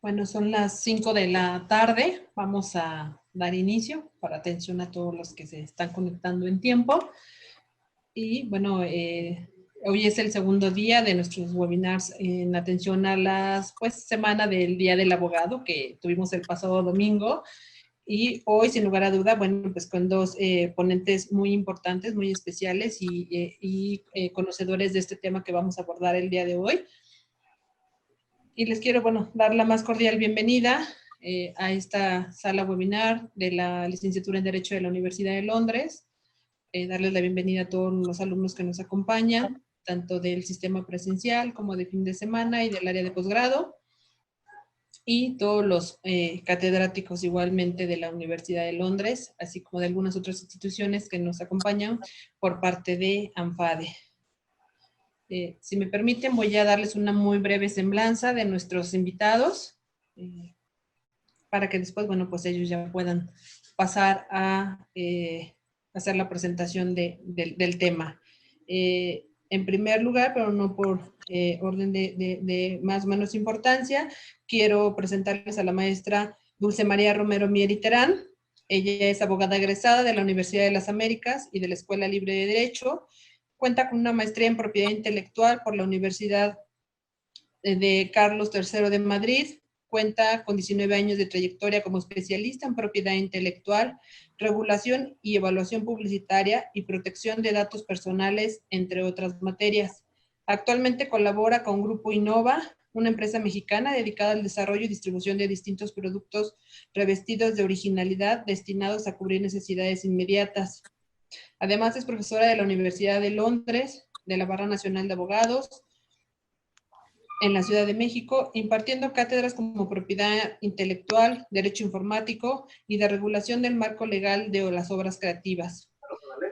Bueno, son las 5 de la tarde. Vamos a dar inicio para atención a todos los que se están conectando en tiempo. Y bueno, hoy es el segundo día de nuestros webinars en atención a las, semana del Día del Abogado que tuvimos el pasado domingo. Y hoy, sin lugar a duda, bueno, pues con dos ponentes muy importantes, muy especiales y conocedores de este tema que vamos a abordar el día de hoy. Y les quiero, bueno, dar la más cordial bienvenida a esta sala webinar de la Licenciatura en Derecho de la Universidad de Londres. Darles la bienvenida a todos los alumnos que nos acompañan, tanto del sistema presencial como de fin de semana y del área de posgrado, y todos los catedráticos igualmente de la Universidad de Londres, así como de algunas otras instituciones que nos acompañan por parte de ANFADE. Si me permiten, voy a darles una muy breve semblanza de nuestros invitados, para que después, bueno, pues ellos ya puedan pasar a hacer la presentación del tema. En primer lugar, pero no por orden de más o menos importancia, quiero presentarles a la maestra Dulce María Romero Mier y Terán. Ella es abogada egresada de la Universidad de las Américas y de la Escuela Libre de Derecho. Cuenta con una maestría en propiedad intelectual por la Universidad de Carlos III de Madrid. Cuenta con 19 años de trayectoria como especialista en propiedad intelectual, regulación y evaluación publicitaria y protección de datos personales, entre otras materias. Actualmente colabora con Grupo Innova, una empresa mexicana dedicada al desarrollo y distribución de distintos productos revestidos de originalidad destinados a cubrir necesidades inmediatas. Además, es profesora de la Universidad de Londres, de la Barra Nacional de Abogados, en la Ciudad de México, impartiendo cátedras como propiedad intelectual, derecho informático y de regulación del marco legal de las obras creativas.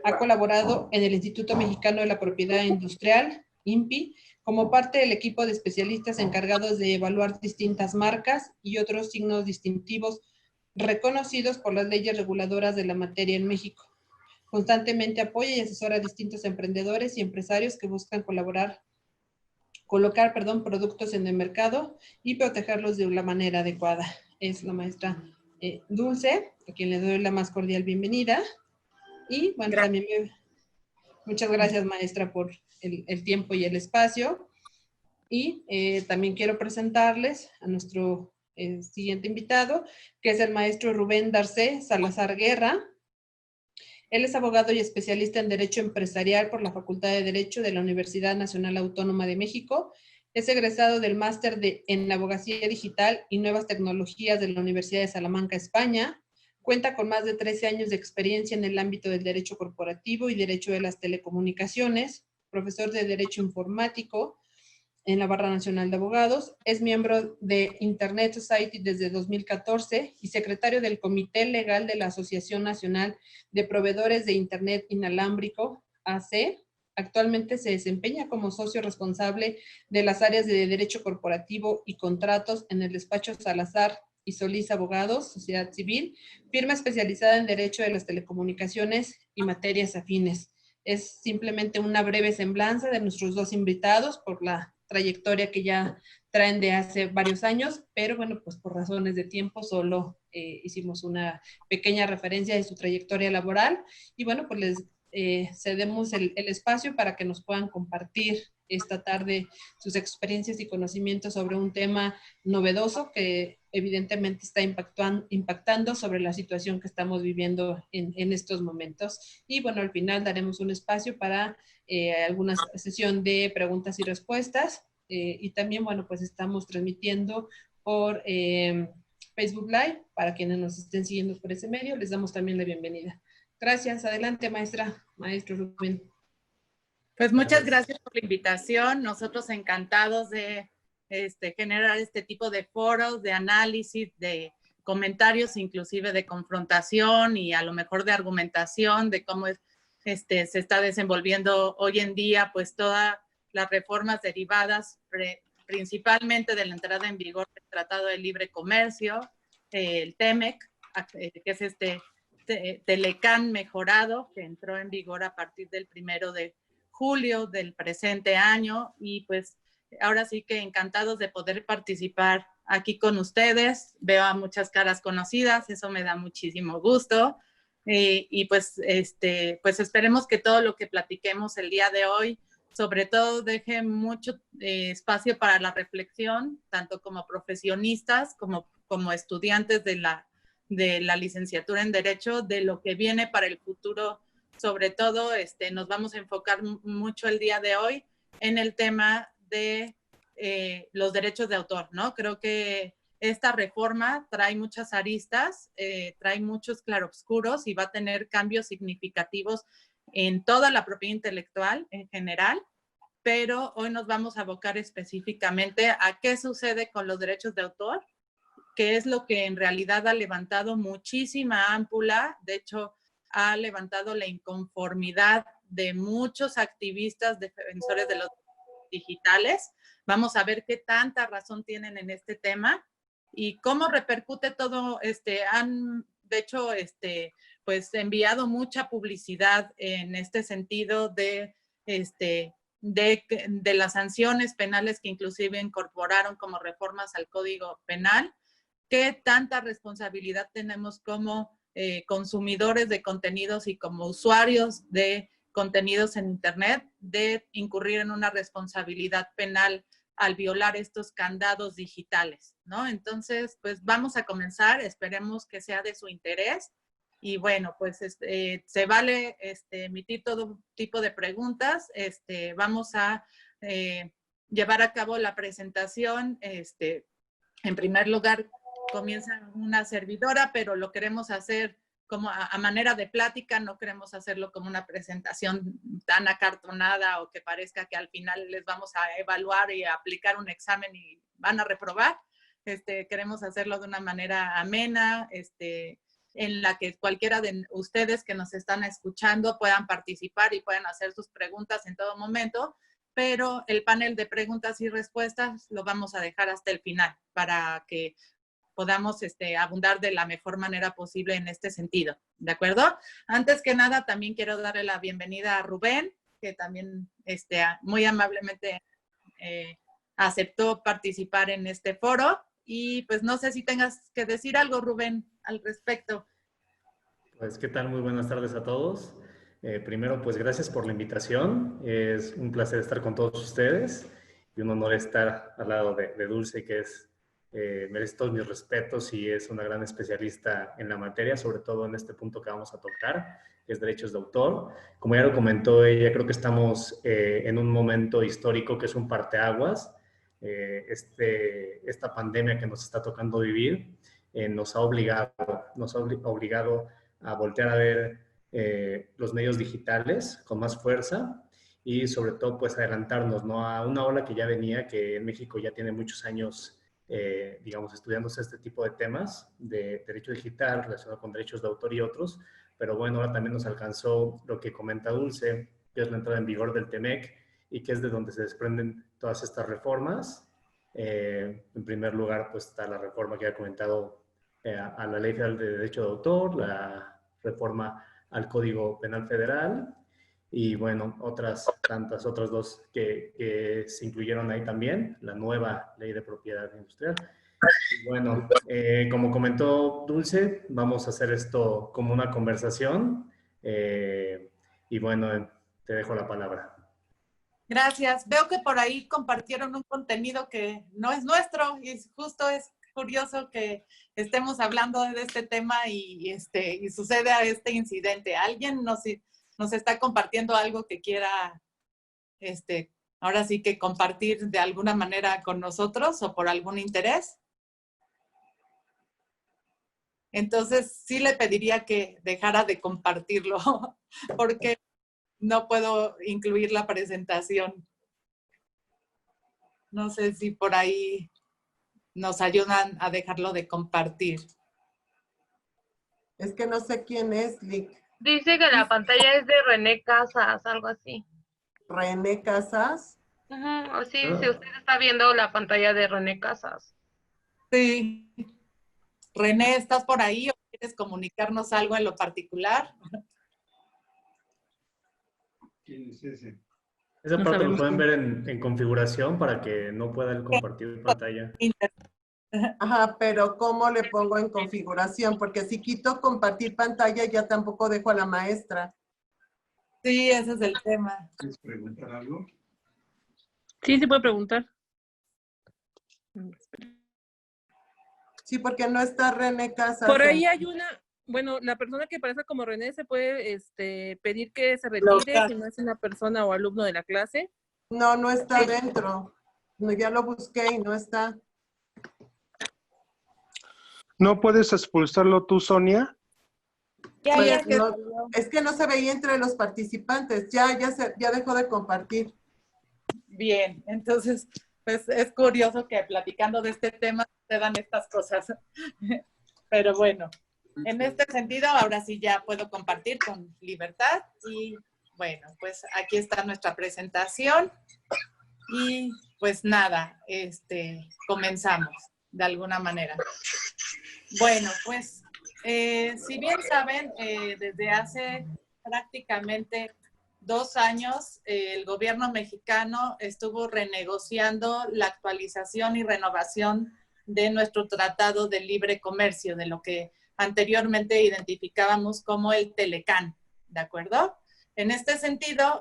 Ha colaborado en el Instituto Mexicano de la Propiedad Industrial, INPI, como parte del equipo de especialistas encargados de evaluar distintas marcas y otros signos distintivos reconocidos por las leyes reguladoras de la materia en México. Constantemente apoya y asesora a distintos emprendedores y empresarios que buscan colocar productos en el mercado y protegerlos de una manera adecuada. Es la maestra Dulce, a quien le doy la más cordial bienvenida. Y bueno, también muchas gracias, maestra, por el tiempo y el espacio. Y también quiero presentarles a nuestro siguiente invitado, que es el maestro Rubén Darcé Salazar Guerra. Él es abogado y especialista en Derecho Empresarial por la Facultad de Derecho de la Universidad Nacional Autónoma de México. Es egresado del máster en Abogacía Digital y Nuevas Tecnologías de la Universidad de Salamanca, España. Cuenta con más de 13 años de experiencia en el ámbito del derecho corporativo y derecho de las telecomunicaciones. Profesor de Derecho Informático en la Barra Nacional de Abogados, es miembro de Internet Society desde 2014 y secretario del Comité Legal de la Asociación Nacional de Proveedores de Internet Inalámbrico, AC. Actualmente se desempeña como socio responsable de las áreas de Derecho Corporativo y Contratos en el despacho Salazar y Solís Abogados, Sociedad Civil, firma especializada en Derecho de las Telecomunicaciones y materias afines. Es simplemente una breve semblanza de nuestros dos invitados por la trayectoria que ya traen de hace varios años, pero bueno, pues por razones de tiempo solo hicimos una pequeña referencia de su trayectoria laboral y bueno, pues les cedemos el espacio para que nos puedan compartir esta tarde sus experiencias y conocimientos sobre un tema novedoso que evidentemente está impactando sobre la situación que estamos viviendo en estos momentos. Y bueno, al final daremos un espacio para alguna sesión de preguntas y respuestas. Y también, bueno, pues estamos transmitiendo por Facebook Live para quienes nos estén siguiendo por ese medio. Les damos también la bienvenida. Gracias. Adelante, maestra, maestro Rubén. Pues muchas gracias por la invitación. Nosotros encantados de generar este tipo de foros, de análisis, de comentarios, inclusive de confrontación y a lo mejor de argumentación de cómo se está desenvolviendo hoy en día, pues todas las reformas derivadas principalmente de la entrada en vigor del Tratado de Libre Comercio, el TEMEC, que es Telecán mejorado, que entró en vigor a partir del 1 de julio del presente año y pues ahora sí que encantados de poder participar aquí con ustedes. Veo a muchas caras conocidas, eso me da muchísimo gusto. Y pues esperemos que todo lo que platiquemos el día de hoy, sobre todo, deje mucho espacio para la reflexión, tanto como profesionistas, como estudiantes de la licenciatura en Derecho, de lo que viene para el futuro. Sobre todo, nos vamos a enfocar mucho el día de hoy en el tema de los derechos de autor, ¿no? Creo que esta reforma trae muchas aristas, trae muchos claroscuros y va a tener cambios significativos en toda la propiedad intelectual en general, pero hoy nos vamos a abocar específicamente a qué sucede con los derechos de autor, que es lo que en realidad ha levantado muchísima ámpula. De hecho, ha levantado la inconformidad de muchos activistas defensores de los digitales. Vamos a ver qué tanta razón tienen en este tema y cómo repercute todo. Han, de hecho, pues enviado mucha publicidad en este sentido de las sanciones penales que inclusive incorporaron como reformas al Código Penal. ¿Qué tanta responsabilidad tenemos como consumidores de contenidos y como usuarios de contenidos en Internet de incurrir en una responsabilidad penal al violar estos candados digitales, ¿no? Entonces, pues vamos a comenzar, esperemos que sea de su interés. Y bueno, pues se vale emitir todo tipo de preguntas. Vamos a llevar a cabo la presentación. En primer lugar, comienza una servidora, pero lo queremos hacer como a manera de plática, no queremos hacerlo como una presentación tan acartonada o que parezca que al final les vamos a evaluar y a aplicar un examen y van a reprobar. Queremos hacerlo de una manera amena, en la que cualquiera de ustedes que nos están escuchando puedan participar y puedan hacer sus preguntas en todo momento, pero el panel de preguntas y respuestas lo vamos a dejar hasta el final para que podamos abundar de la mejor manera posible en este sentido, ¿de acuerdo? Antes que nada, también quiero darle la bienvenida a Rubén, que también muy amablemente aceptó participar en este foro. Y pues no sé si tengas que decir algo, Rubén, al respecto. Pues, ¿qué tal? Muy buenas tardes a todos. Primero, pues gracias por la invitación. Es un placer estar con todos ustedes y un honor estar al lado de Dulce, que merece todos mis respetos y es una gran especialista en la materia, sobre todo en este punto que vamos a tocar, que es derechos de autor. Como ya lo comentó ella, creo que estamos en un momento histórico que es un parteaguas. Esta pandemia que nos está tocando vivir nos ha obligado a voltear a ver los medios digitales con más fuerza y sobre todo pues adelantarnos, ¿no?, a una ola que ya venía, que en México ya tiene muchos años, digamos, estudiándose este tipo de temas de derecho digital relacionado con derechos de autor y otros, pero bueno, ahora también nos alcanzó lo que comenta Dulce, que es la entrada en vigor del TEMEC y que es de donde se desprenden todas estas reformas. En primer lugar, pues está la reforma que ha comentado a la Ley Federal de Derecho de Autor, la reforma al Código Penal Federal y bueno, otras dos que se incluyeron ahí también, la nueva Ley de Propiedad Industrial. Y bueno, como comentó Dulce, vamos a hacer esto como una conversación y bueno, te dejo la palabra. Gracias. Veo que por ahí compartieron un contenido que no es nuestro y justo es curioso que estemos hablando de este tema y sucede este incidente. ¿Alguien nos está compartiendo algo que quiera, ahora sí que compartir de alguna manera con nosotros o por algún interés? Entonces sí le pediría que dejara de compartirlo porque no puedo incluir la presentación. No sé si por ahí nos ayudan a dejarlo de compartir. Es que no sé quién es, Lick. Dice que la pantalla es de René Casas, algo así. ¿René Casas? O sí, si usted está viendo la pantalla de René Casas. Sí. René, ¿estás por ahí o quieres comunicarnos algo en lo particular? ¿Quién es ese? Esa parte lo pueden ver en configuración para que no puedan compartir pantalla. Ajá, pero ¿cómo le pongo en configuración? Porque si quito compartir pantalla, ya tampoco dejo a la maestra. Sí, ese es el tema. ¿Quieres preguntar algo? Sí, se puede preguntar. Sí, porque no está René Casas. Por ahí hay una, bueno, la persona que parece como René se puede pedir que se retire si no es una persona o alumno de la clase. No, no está dentro. No, ya lo busqué y no está. ¿No puedes expulsarlo tú, Sonia? Pues no, es que no se veía entre los participantes. Ya dejó de compartir. Bien, entonces, pues es curioso que platicando de este tema se dan estas cosas. Pero bueno, en este sentido, ahora sí ya puedo compartir con libertad. Y bueno, pues aquí está nuestra presentación. Y pues nada, comenzamos de alguna manera. Bueno, pues si bien saben, desde hace prácticamente 2 años, el gobierno mexicano estuvo renegociando la actualización y renovación de nuestro Tratado de Libre Comercio, de lo que anteriormente identificábamos como el Telecán, ¿de acuerdo? En este sentido,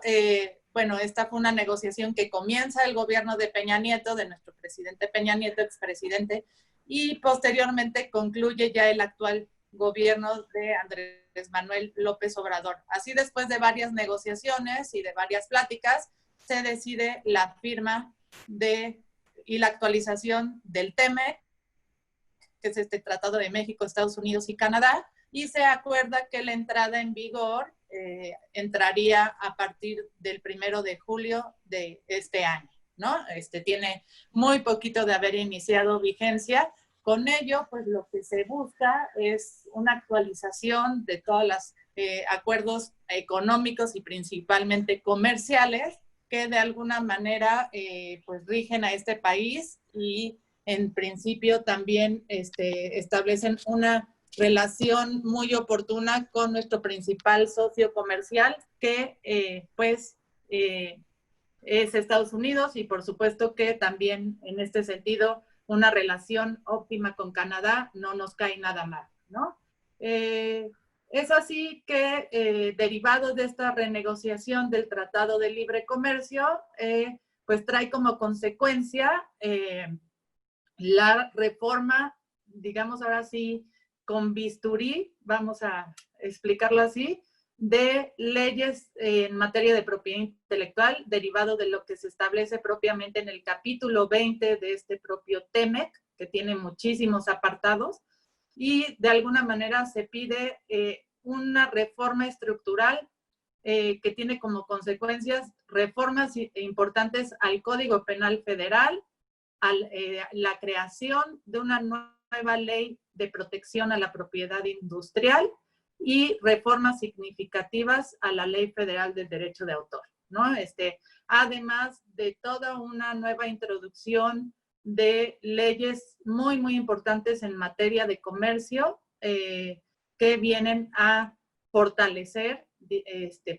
bueno, esta fue una negociación que comienza el gobierno de Peña Nieto, de nuestro presidente Peña Nieto, expresidente, y posteriormente concluye ya el actual gobierno de Andrés Manuel López Obrador. Así, después de varias negociaciones y de varias pláticas, se decide la firma y la actualización del TEMEC, que es este Tratado de México, Estados Unidos y Canadá, y se acuerda que la entrada en vigor entraría a partir del 1 de julio de este año, ¿no? Tiene muy poquito de haber iniciado vigencia. Con ello, pues lo que se busca es una actualización de todos los acuerdos económicos y principalmente comerciales que de alguna manera pues rigen a este país y en principio también establecen una relación muy oportuna con nuestro principal socio comercial que es Estados Unidos, y por supuesto que también en este sentido una relación óptima con Canadá no nos cae nada mal, ¿no? Es así que derivado de esta renegociación del Tratado de Libre Comercio, pues trae como consecuencia la reforma, digamos ahora sí, con bisturí, vamos a explicarlo así, de leyes en materia de propiedad intelectual, derivado de lo que se establece propiamente en el capítulo 20 de este propio TEMEC, que tiene muchísimos apartados, y de alguna manera se pide una reforma estructural que tiene como consecuencias reformas importantes al Código Penal Federal, la creación de una nueva ley de protección a la propiedad industrial y reformas significativas a la Ley Federal del Derecho de Autor, ¿no? Además de toda una nueva introducción de leyes muy, muy importantes en materia de comercio que vienen a fortalecer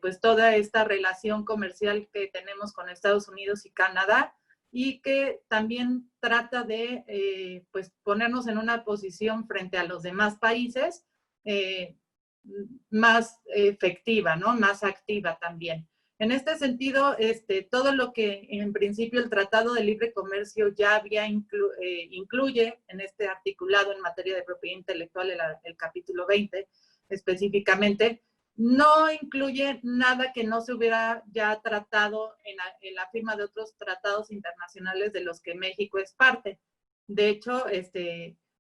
pues toda esta relación comercial que tenemos con Estados Unidos y Canadá, y que también trata de pues ponernos en una posición frente a los demás países más efectiva, ¿no? Más activa también. En este sentido, todo lo que en principio el Tratado de Libre Comercio ya había incluye en este articulado en materia de propiedad intelectual, el capítulo 20 específicamente, no incluye nada que no se hubiera ya tratado en la firma de otros tratados internacionales de los que México es parte. De hecho,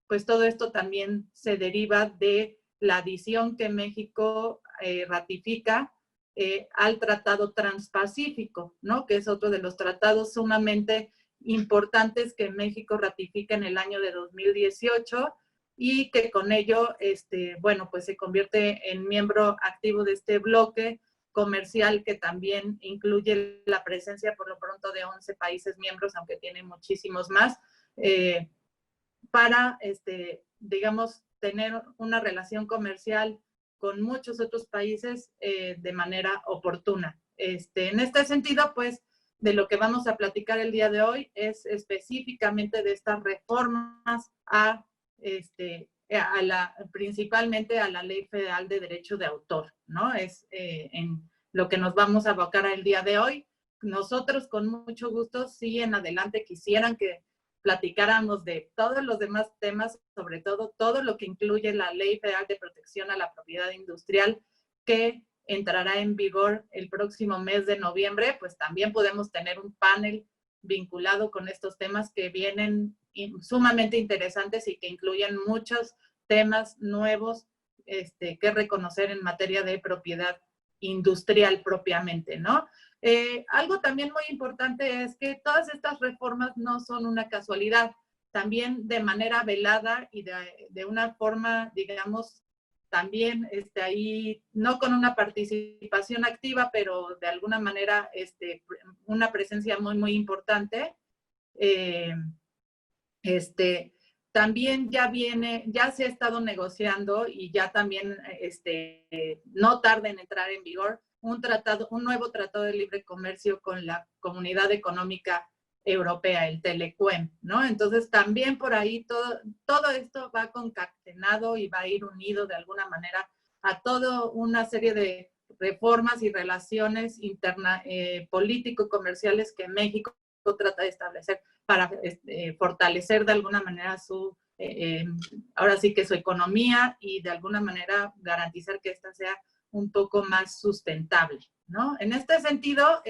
pues todo esto también se deriva de la adición que México ratifica al Tratado Transpacífico, ¿no? Que es otro de los tratados sumamente importantes que México ratifica en el año de 2018 y que con ello, bueno, pues se convierte en miembro activo de este bloque comercial que también incluye la presencia por lo pronto de 11 países miembros, aunque tiene muchísimos más, para, digamos, tener una relación comercial con muchos otros países de manera oportuna. En este sentido, pues, de lo que vamos a platicar el día de hoy es específicamente de estas reformas principalmente a la Ley Federal de Derecho de Autor, ¿no? Es en lo que nos vamos a abocar el día de hoy. Nosotros con mucho gusto, si en adelante quisieran que platicáramos de todos los demás temas, sobre todo lo que incluye la Ley Federal de Protección a la Propiedad Industrial, que entrará en vigor el próximo mes de noviembre, pues también podemos tener un panel vinculado con estos temas que vienen sumamente interesantes y que incluyen muchos temas nuevos que reconocer en materia de propiedad industrial propiamente, ¿no? Algo también muy importante es que todas estas reformas no son una casualidad, también de manera velada y de una forma, digamos, también ahí, no con una participación activa, pero de alguna manera una presencia muy, muy importante. También ya se ha estado negociando y ya también no tarda en entrar en vigor un nuevo tratado de libre comercio con la Comunidad Económica Europea, el Telecuem, ¿no? Entonces también por ahí todo esto va concatenado y va a ir unido de alguna manera a toda una serie de reformas y relaciones político-comerciales que México trata de establecer para fortalecer de alguna manera ahora sí que su economía y de alguna manera garantizar que esta sea un poco más sustentable, ¿no? En este sentido,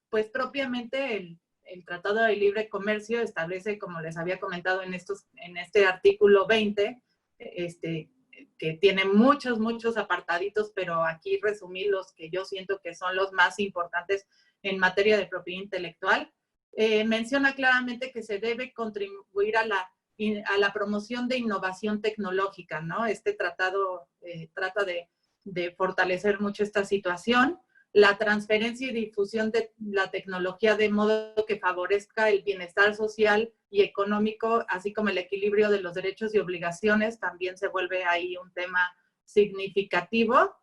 pues propiamente el Tratado de Libre Comercio establece, como les había comentado en este artículo 20, que tiene muchos apartaditos, pero aquí resumí los que yo siento que son los más importantes en materia de propiedad intelectual. Menciona claramente que se debe contribuir a la promoción de innovación tecnológica, ¿no? Este tratado trata de fortalecer mucho esta situación, la transferencia y difusión de la tecnología de modo que favorezca el bienestar social y económico, así como el equilibrio de los derechos y obligaciones, también se vuelve ahí un tema significativo.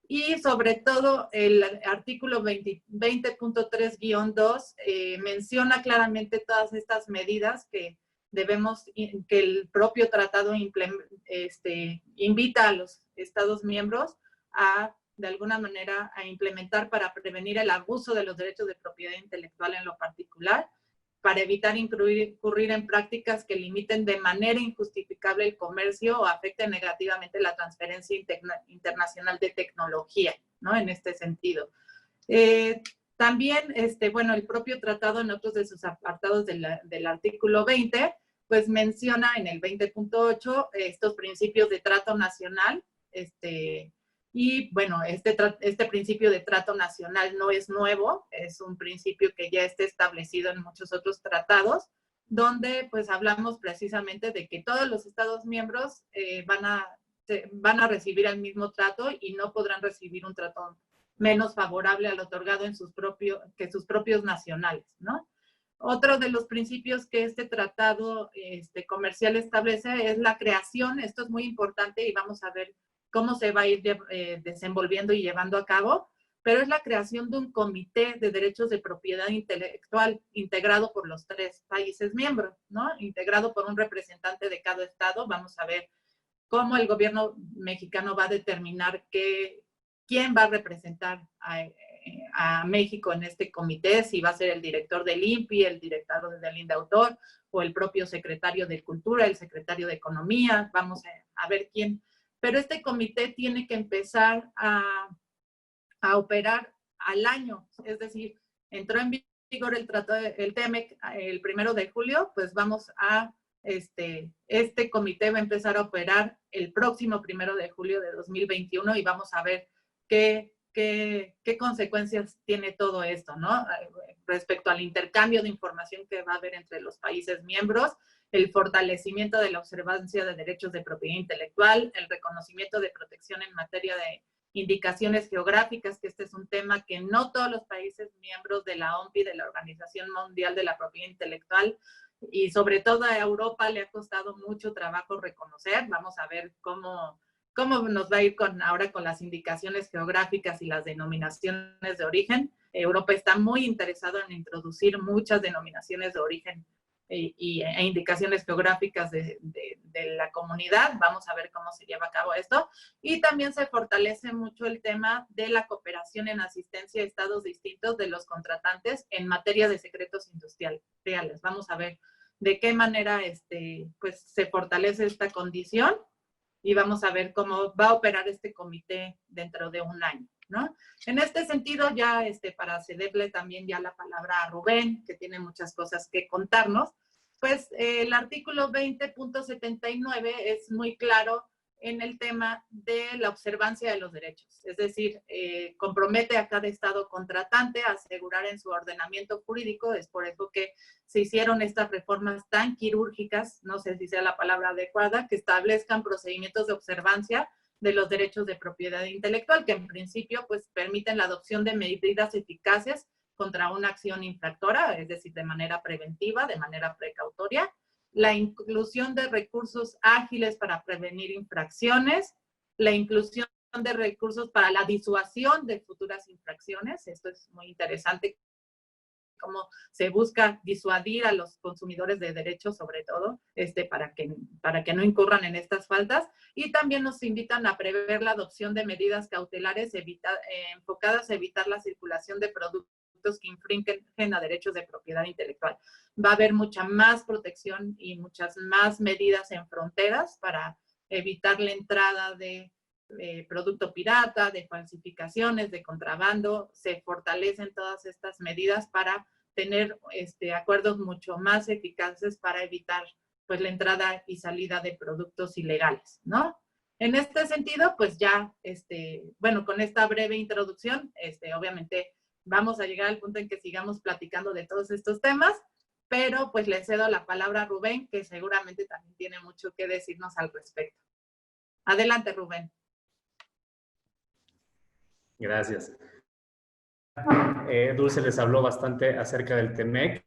Y sobre todo el artículo 20.3-2 menciona claramente todas estas medidas que el propio tratado invita a los Estados miembros de alguna manera a implementar para prevenir el abuso de los derechos de propiedad intelectual en lo particular, para evitar incurrir en prácticas que limiten de manera injustificable el comercio o afecten negativamente la transferencia internacional de tecnología, ¿no? En este sentido. También, bueno, el propio tratado en otros de sus apartados del artículo 20, pues menciona en el 20.8 estos principios de trato nacional, y bueno, este principio de trato nacional no es nuevo, es un principio que ya está establecido en muchos otros tratados, donde pues hablamos precisamente de que todos los Estados miembros van a recibir el mismo trato y no podrán recibir un trato menos favorable al otorgado que sus propios nacionales, ¿no? Otro de los principios que este tratado comercial establece es la creación, esto es muy importante y vamos a ver cómo se va a ir desenvolviendo y llevando a cabo, pero es la creación de un comité de derechos de propiedad intelectual integrado por los 3 países miembros, ¿no? Integrado por un representante de cada estado. Vamos a ver cómo el gobierno mexicano va a determinar quién va a representar a México en este comité, si va a ser el director del INPI, el director del INDAUTOR, o el propio secretario de Cultura, el secretario de Economía. Vamos a ver quién. Pero este comité tiene que empezar a operar al año, es decir, entró en vigor el TEMEC el 1 de julio, pues vamos a, este comité va a empezar a operar el próximo 1 de julio de 2021 y vamos a ver qué consecuencias tiene todo esto, ¿no? Respecto al intercambio de información que va a haber entre los países miembros, el fortalecimiento de la observancia de derechos de propiedad intelectual, el reconocimiento de protección en materia de indicaciones geográficas, que este es un tema que no todos los países miembros de la OMPI, de la Organización Mundial de la Propiedad Intelectual, y sobre todo a Europa le ha costado mucho trabajo reconocer. Vamos a ver cómo ¿Cómo nos va a ir ahora con las indicaciones geográficas y las denominaciones de origen? Europa está muy interesado en introducir muchas denominaciones de origen e indicaciones geográficas de la comunidad. Vamos a ver cómo se lleva a cabo esto. Y también se fortalece mucho el tema de la cooperación en asistencia a estados distintos de los contratantes en materia de secretos industriales. Vamos a ver de qué manera pues, se fortalece esta condición y vamos a ver cómo va a operar este comité dentro de un año, ¿no? En este sentido, ya para cederle también ya la palabra a Rubén, que tiene muchas cosas que contarnos, pues el artículo 20.79 es muy claro en el tema de la observancia de los derechos. Es decir, compromete a cada estado contratante a asegurar en su ordenamiento jurídico. Es por eso que se hicieron estas reformas tan quirúrgicas, no sé si sea la palabra adecuada, que establezcan procedimientos de observancia de los derechos de propiedad intelectual, que en principio pues permiten la adopción de medidas eficaces contra una acción infractora, es decir, de manera preventiva, de manera precautoria, la inclusión de recursos ágiles para prevenir infracciones, la inclusión de recursos para la disuasión de futuras infracciones. Esto es muy interesante, cómo se busca disuadir a los consumidores de derechos, sobre todo, para que no incurran en estas faltas. Y también nos invitan a prever la adopción de medidas cautelares enfocadas a evitar la circulación de productos que infringen a derechos de propiedad intelectual. Va a haber mucha más protección y muchas más medidas en fronteras para evitar la entrada de producto pirata, de falsificaciones, de contrabando. Se fortalecen todas estas medidas para tener acuerdos mucho más eficaces para evitar pues la entrada y salida de productos ilegales, ¿no? En este sentido, pues ya, bueno, con esta breve introducción, obviamente vamos a llegar al punto en que sigamos platicando de todos estos temas, pero pues le cedo la palabra a Rubén, que seguramente también tiene mucho que decirnos al respecto. Adelante, Rubén. Gracias. Dulce les habló bastante acerca del TEMEC,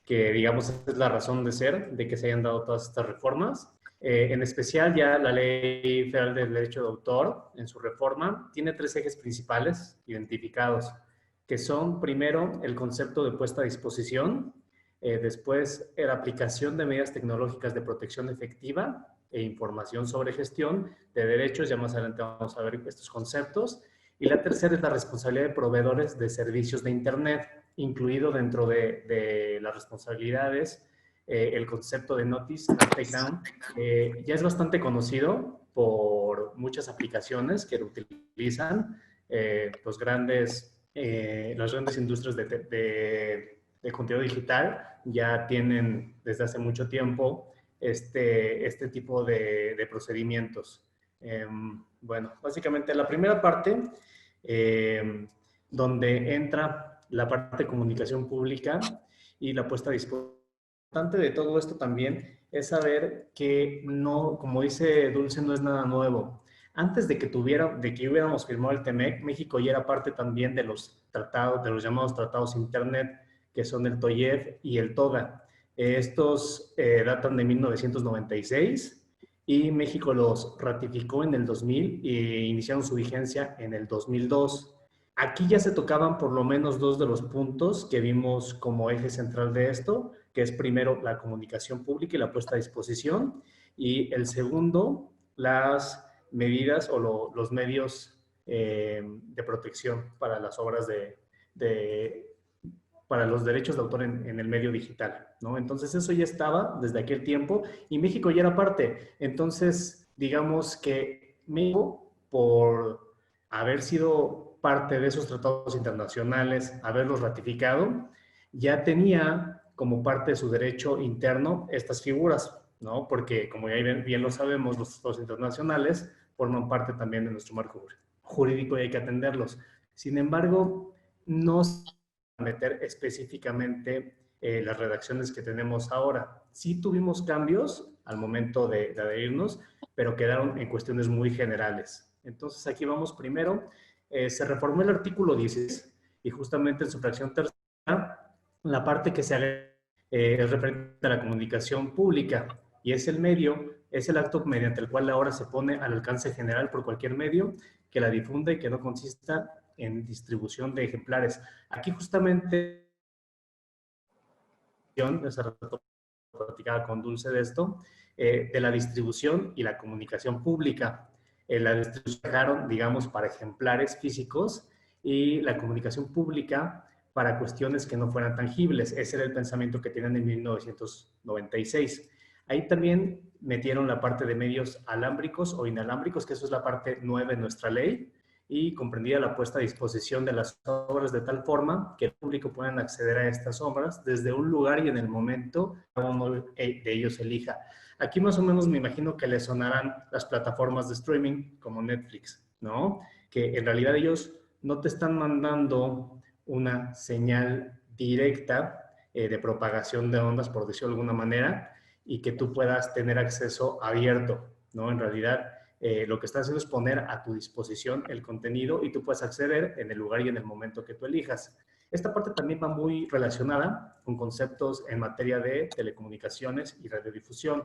que digamos es la razón de ser de que se hayan dado todas estas reformas. En especial ya la Ley Federal del Derecho de Autor, en su reforma, tiene 3 ejes principales identificados, que son, primero, el concepto de puesta a disposición, después, la aplicación de medidas tecnológicas de protección efectiva e información sobre gestión de derechos, ya más adelante vamos a ver estos conceptos, y la tercera es la responsabilidad de proveedores de servicios de Internet, incluido dentro de las responsabilidades el concepto de Notice and Takedown. Ya es bastante conocido por muchas aplicaciones que lo utilizan las grandes industrias de contenido digital ya tienen desde hace mucho tiempo este tipo de procedimientos. Bueno, básicamente la primera parte, donde entra la parte de comunicación pública y la puesta a disposición. Lo importante de todo esto también es saber que no, como dice Dulce, no es nada nuevo. Antes de que hubiéramos firmado el TEMEC, México ya era parte también de los tratados, de los llamados tratados Internet, que son el TOIEF y el TOGA. Estos datan de 1996 y México los ratificó en el 2000 e iniciaron su vigencia en el 2002. Aquí ya se tocaban por lo menos 2 de los puntos que vimos como eje central de esto, que es primero la comunicación pública y la puesta a disposición, y el segundo, las medidas o los medios de protección para las obras para los derechos de autor en el medio digital, ¿no? Entonces eso ya estaba desde aquel tiempo y México ya era parte. Entonces, digamos que México, por haber sido parte de esos tratados internacionales, haberlos ratificado, ya tenía como parte de su derecho interno estas figuras, ¿no? Porque como ya bien lo sabemos, los tratados internacionales forman parte también de nuestro marco jurídico y hay que atenderlos. Sin embargo, no se van a meter específicamente las redacciones que tenemos ahora. Sí tuvimos cambios al momento de adherirnos, pero quedaron en cuestiones muy generales. Entonces aquí vamos primero. Se reformó el artículo 16 y justamente en su fracción tercera, la parte que se agrega es referente a la comunicación pública y es el medio es el acto mediante el cual la obra se pone al alcance general por cualquier medio que la difunda y que no consista en distribución de ejemplares. Aquí justamente, hace rato platicaba con Dulce de esto, de la distribución y la comunicación pública. La distribución dejaron, digamos, para ejemplares físicos y la comunicación pública para cuestiones que no fueran tangibles. Ese era el pensamiento que tenían en 1996. Ahí también metieron la parte de medios alámbricos o inalámbricos, que eso es la parte nueva en nuestra ley, y comprendía la puesta a disposición de las obras de tal forma que el público pueda acceder a estas obras desde un lugar y en el momento que uno de ellos elija. Aquí más o menos me imagino que les sonarán las plataformas de streaming como Netflix, ¿no? Que en realidad ellos no te están mandando una señal directa de propagación de ondas, por decirlo de alguna manera, y que tú puedas tener acceso abierto, ¿no? En realidad, lo que estás haciendo es poner a tu disposición el contenido y tú puedes acceder en el lugar y en el momento que tú elijas. Esta parte también va muy relacionada con conceptos en materia de telecomunicaciones y radiodifusión.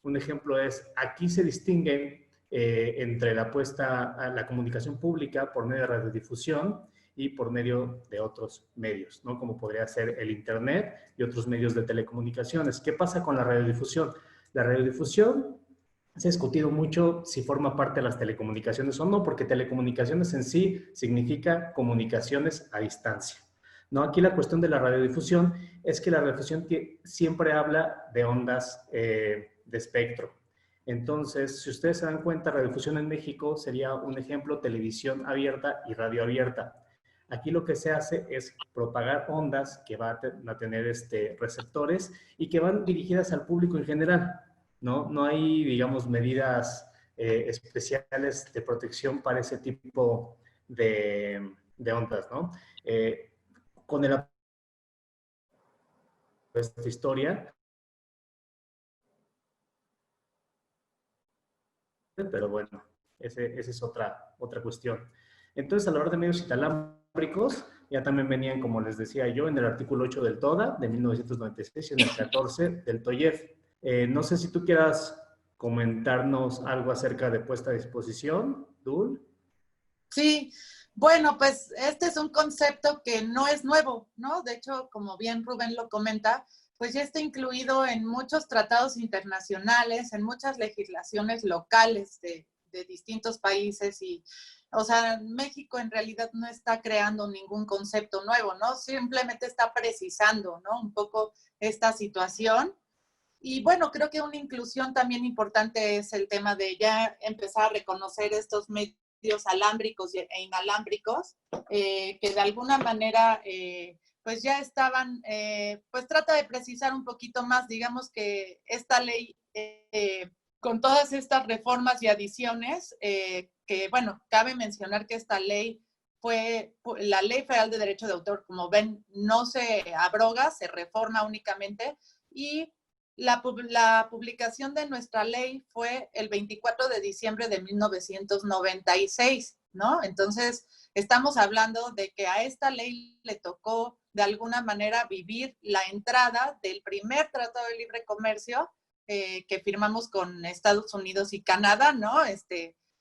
Un ejemplo es, aquí se distinguen entre la puesta a la comunicación pública por medio de radiodifusión y por medio de otros medios, ¿no? Como podría ser el Internet y otros medios de telecomunicaciones. ¿Qué pasa con la radiodifusión? La radiodifusión se ha discutido mucho si forma parte de las telecomunicaciones o no, porque telecomunicaciones en sí significa comunicaciones a distancia, ¿no? Aquí la cuestión de la radiodifusión es que la radiodifusión siempre habla de ondas de espectro. Entonces, si ustedes se dan cuenta, radiodifusión en México sería un ejemplo, televisión abierta y radio abierta. Aquí lo que se hace es propagar ondas que van a tener receptores y que van dirigidas al público en general, ¿no? No hay, digamos, medidas especiales de protección para ese tipo de ondas, ¿no? Con esta historia, pero bueno, esa es otra cuestión. Entonces, a la hora de medios inalámbricos, ya también venían, como les decía yo, en el artículo 8 del TODA de 1996 y en el 14 del TOYEF. No sé si tú quieras comentarnos algo acerca de puesta a disposición, Dul. Sí, bueno, pues este es un concepto que no es nuevo, ¿no? De hecho, como bien Rubén lo comenta, pues ya está incluido en muchos tratados internacionales, en muchas legislaciones locales de distintos países y, o sea, México en realidad no está creando ningún concepto nuevo, ¿no? Simplemente está precisando, ¿no? Un poco esta situación. Y bueno, creo que una inclusión también importante es el tema de ya empezar a reconocer estos medios alámbricos e inalámbricos, que de alguna manera pues ya estaban, pues trata de precisar un poquito más, digamos que esta ley, con todas estas reformas y adiciones, que bueno, cabe mencionar que esta ley fue, la Ley Federal de Derecho de Autor, como ven, no se abroga, se reforma únicamente, y la publicación de nuestra ley fue el 24 de diciembre de 1996, ¿no? Entonces, estamos hablando de que a esta ley le tocó de alguna manera vivir la entrada del primer Tratado de Libre Comercio que firmamos con Estados Unidos y Canadá, ¿no?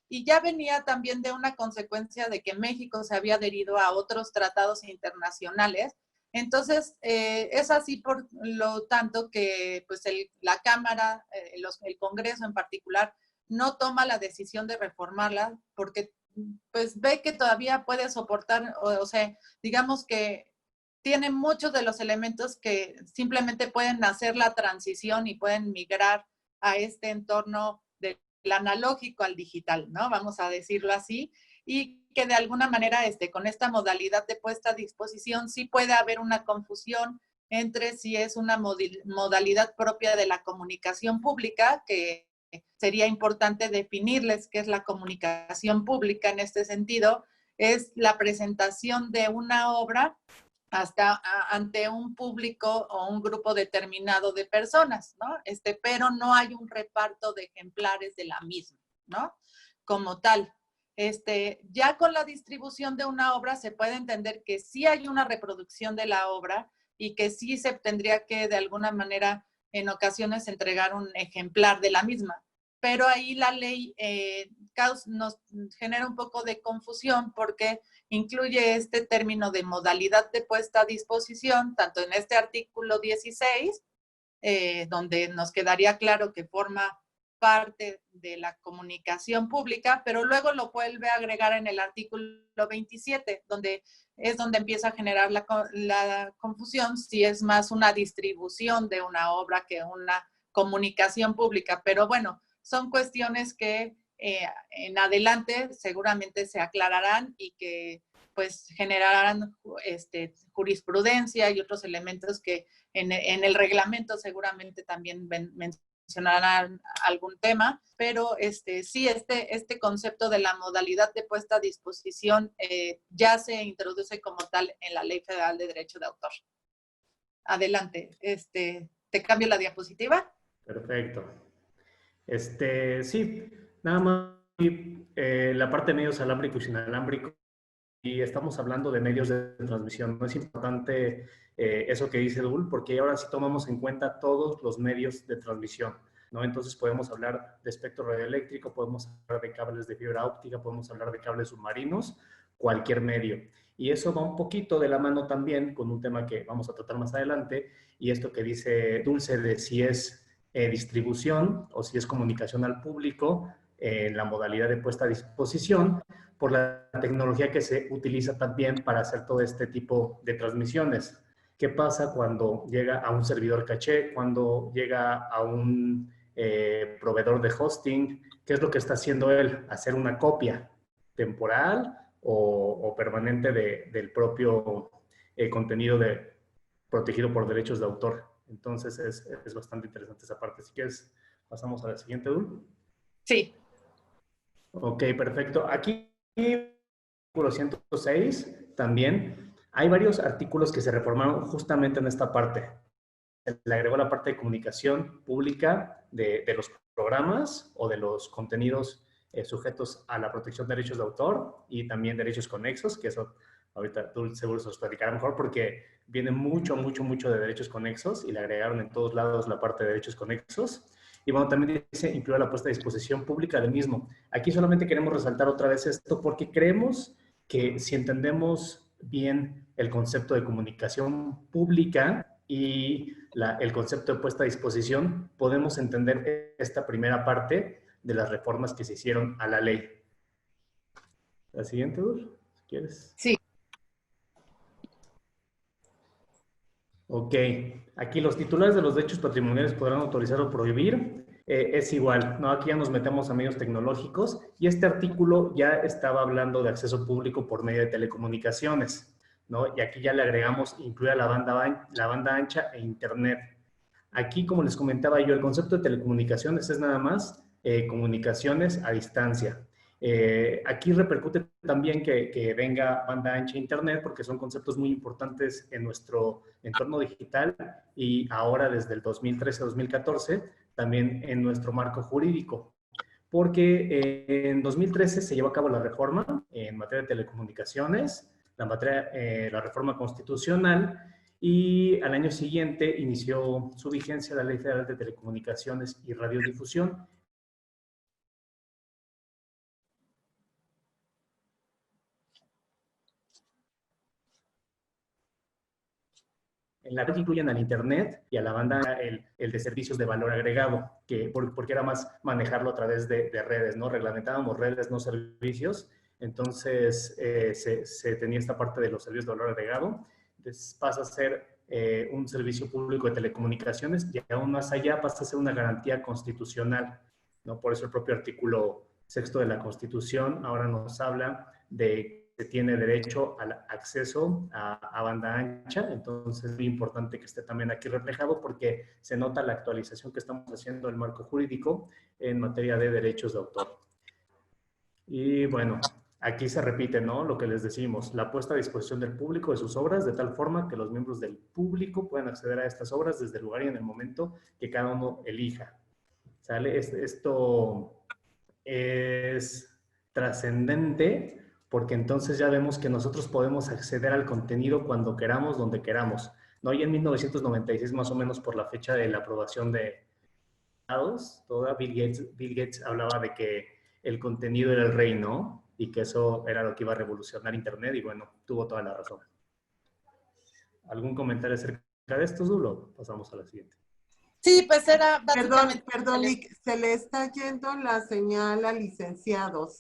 Y ya venía también de una consecuencia de que México se había adherido a otros tratados internacionales. Entonces, es así por lo tanto que pues la Cámara, el Congreso en particular, no toma la decisión de reformarla porque pues ve que todavía puede soportar, o sea, digamos que tiene muchos de los elementos que simplemente pueden hacer la transición y pueden migrar a este entorno del analógico al digital, ¿no? Vamos a decirlo así. Y que de alguna manera con esta modalidad de puesta a disposición sí puede haber una confusión entre si es una modalidad propia de la comunicación pública, que sería importante definirles qué es la comunicación pública en este sentido, es la presentación de una obra ante un público o un grupo determinado de personas, ¿no? Pero no hay un reparto de ejemplares de la misma, ¿no? Como tal. Ya con la distribución de una obra se puede entender que sí hay una reproducción de la obra y que sí se tendría que de alguna manera en ocasiones entregar un ejemplar de la misma. pero ahí la ley nos genera un poco de confusión porque incluye este término de modalidad de puesta a disposición, tanto en este artículo 16, donde nos quedaría claro que forma parte de la comunicación pública, pero luego lo vuelve a agregar en el artículo 27, donde empieza a generar la confusión si es más una distribución de una obra que una comunicación pública. Pero bueno, son cuestiones que en adelante seguramente se aclararán y que pues generarán jurisprudencia y otros elementos que en el reglamento seguramente también mencionarán algún tema, pero sí, este concepto de la modalidad de puesta a disposición ya se introduce como tal en la Ley Federal de Derecho de Autor. Adelante, ¿te cambio la diapositiva? Perfecto. Sí, nada más la parte de medios alámbricos y inalámbricos, y estamos hablando de medios de transmisión. No es importante eso que dice Dul, porque ahora sí tomamos en cuenta todos los medios de transmisión, ¿no? Entonces podemos hablar de espectro radioeléctrico, podemos hablar de cables de fibra óptica, podemos hablar de cables submarinos, cualquier medio. Y eso va un poquito de la mano también con un tema que vamos a tratar más adelante, y esto que dice Dulce de si es distribución o si es comunicación al público en la modalidad de puesta a disposición, por la tecnología que se utiliza también para hacer todo este tipo de transmisiones. ¿Qué pasa cuando llega a un servidor caché, cuando llega a un proveedor de hosting? ¿Qué es lo que está haciendo él? Hacer una copia temporal o permanente del propio contenido protegido por derechos de autor. Entonces es bastante interesante esa parte. Si quieres, pasamos a la siguiente, Dul. Sí. Ok, perfecto. Aquí, artículo 106, también hay varios artículos que se reformaron justamente en esta parte. Se le agregó la parte de comunicación pública de los programas o de los contenidos sujetos a la protección de derechos de autor y también derechos conexos, que eso ahorita tú seguro se los platicará mejor porque viene mucho de derechos conexos y le agregaron en todos lados la parte de derechos conexos. Y bueno, también dice incluir la puesta a disposición pública del mismo. Aquí solamente queremos resaltar otra vez esto porque creemos que si entendemos bien el concepto de comunicación pública y el concepto de puesta a disposición, podemos entender esta primera parte de las reformas que se hicieron a la ley. La siguiente, Dur, si quieres. Sí. Ok, aquí los titulares de los derechos patrimoniales podrán autorizar o prohibir. Es igual, ¿no? Aquí ya nos metemos a medios tecnológicos y este artículo ya estaba hablando de acceso público por medio de telecomunicaciones, ¿no? Y aquí ya le agregamos incluir la banda ancha e internet. Aquí, como les comentaba yo, el concepto de telecomunicaciones es nada más comunicaciones a distancia. Aquí repercute también que venga banda ancha e internet porque son conceptos muy importantes en nuestro entorno digital y ahora desde el 2013-2014 también en nuestro marco jurídico. Porque en 2013 se llevó a cabo la reforma en materia de telecomunicaciones, la reforma constitucional, y al año siguiente inició su vigencia la Ley Federal de Telecomunicaciones y Radiodifusión. En la que incluyen al Internet y a la banda el de servicios de valor agregado, porque era más manejarlo a través de redes, ¿no? Reglamentábamos redes, no servicios. Entonces se tenía esta parte de los servicios de valor agregado. Entonces pasa a ser un servicio público de telecomunicaciones y aún más allá pasa a ser una garantía constitucional, ¿no? Por eso el propio artículo 6 de la Constitución ahora nos habla de que tiene derecho al acceso a banda ancha. Entonces es muy importante que esté también aquí reflejado porque se nota la actualización que estamos haciendo del marco jurídico en materia de derechos de autor. Y bueno, aquí se repite, ¿no? Lo que les decimos, la puesta a disposición del público de sus obras de tal forma que los miembros del público puedan acceder a estas obras desde el lugar y en el momento que cada uno elija. ¿Sale? Esto es trascendente porque entonces ya vemos que nosotros podemos acceder al contenido cuando queramos, donde queramos, ¿no? Y en 1996, más o menos por la fecha de la aprobación de toda Bill Gates hablaba de que el contenido era el rey, ¿no? Y que eso era lo que iba a revolucionar Internet y bueno, tuvo toda la razón. ¿Algún comentario acerca de esto, Zulo? Pasamos a la siguiente. Sí, pues era Perdón, básicamente... perdón, Nick, se le está yendo la señal a licenciados.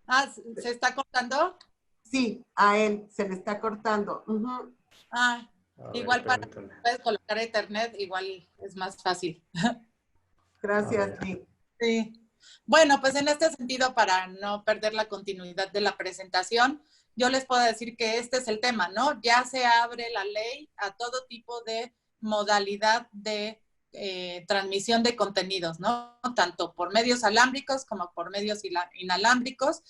Ah, ¿se está cortando? Sí, a él se le está cortando. Ujú. Ah, A igual ver, puedes colocar internet, igual es más fácil. Gracias, Nick. Sí. Bueno, pues en este sentido, para no perder la continuidad de la presentación, yo les puedo decir que este es el tema, ¿no? Ya se abre la ley a todo tipo de modalidad de transmisión de contenidos, ¿no? Tanto por medios alámbricos como por medios inalámbricos,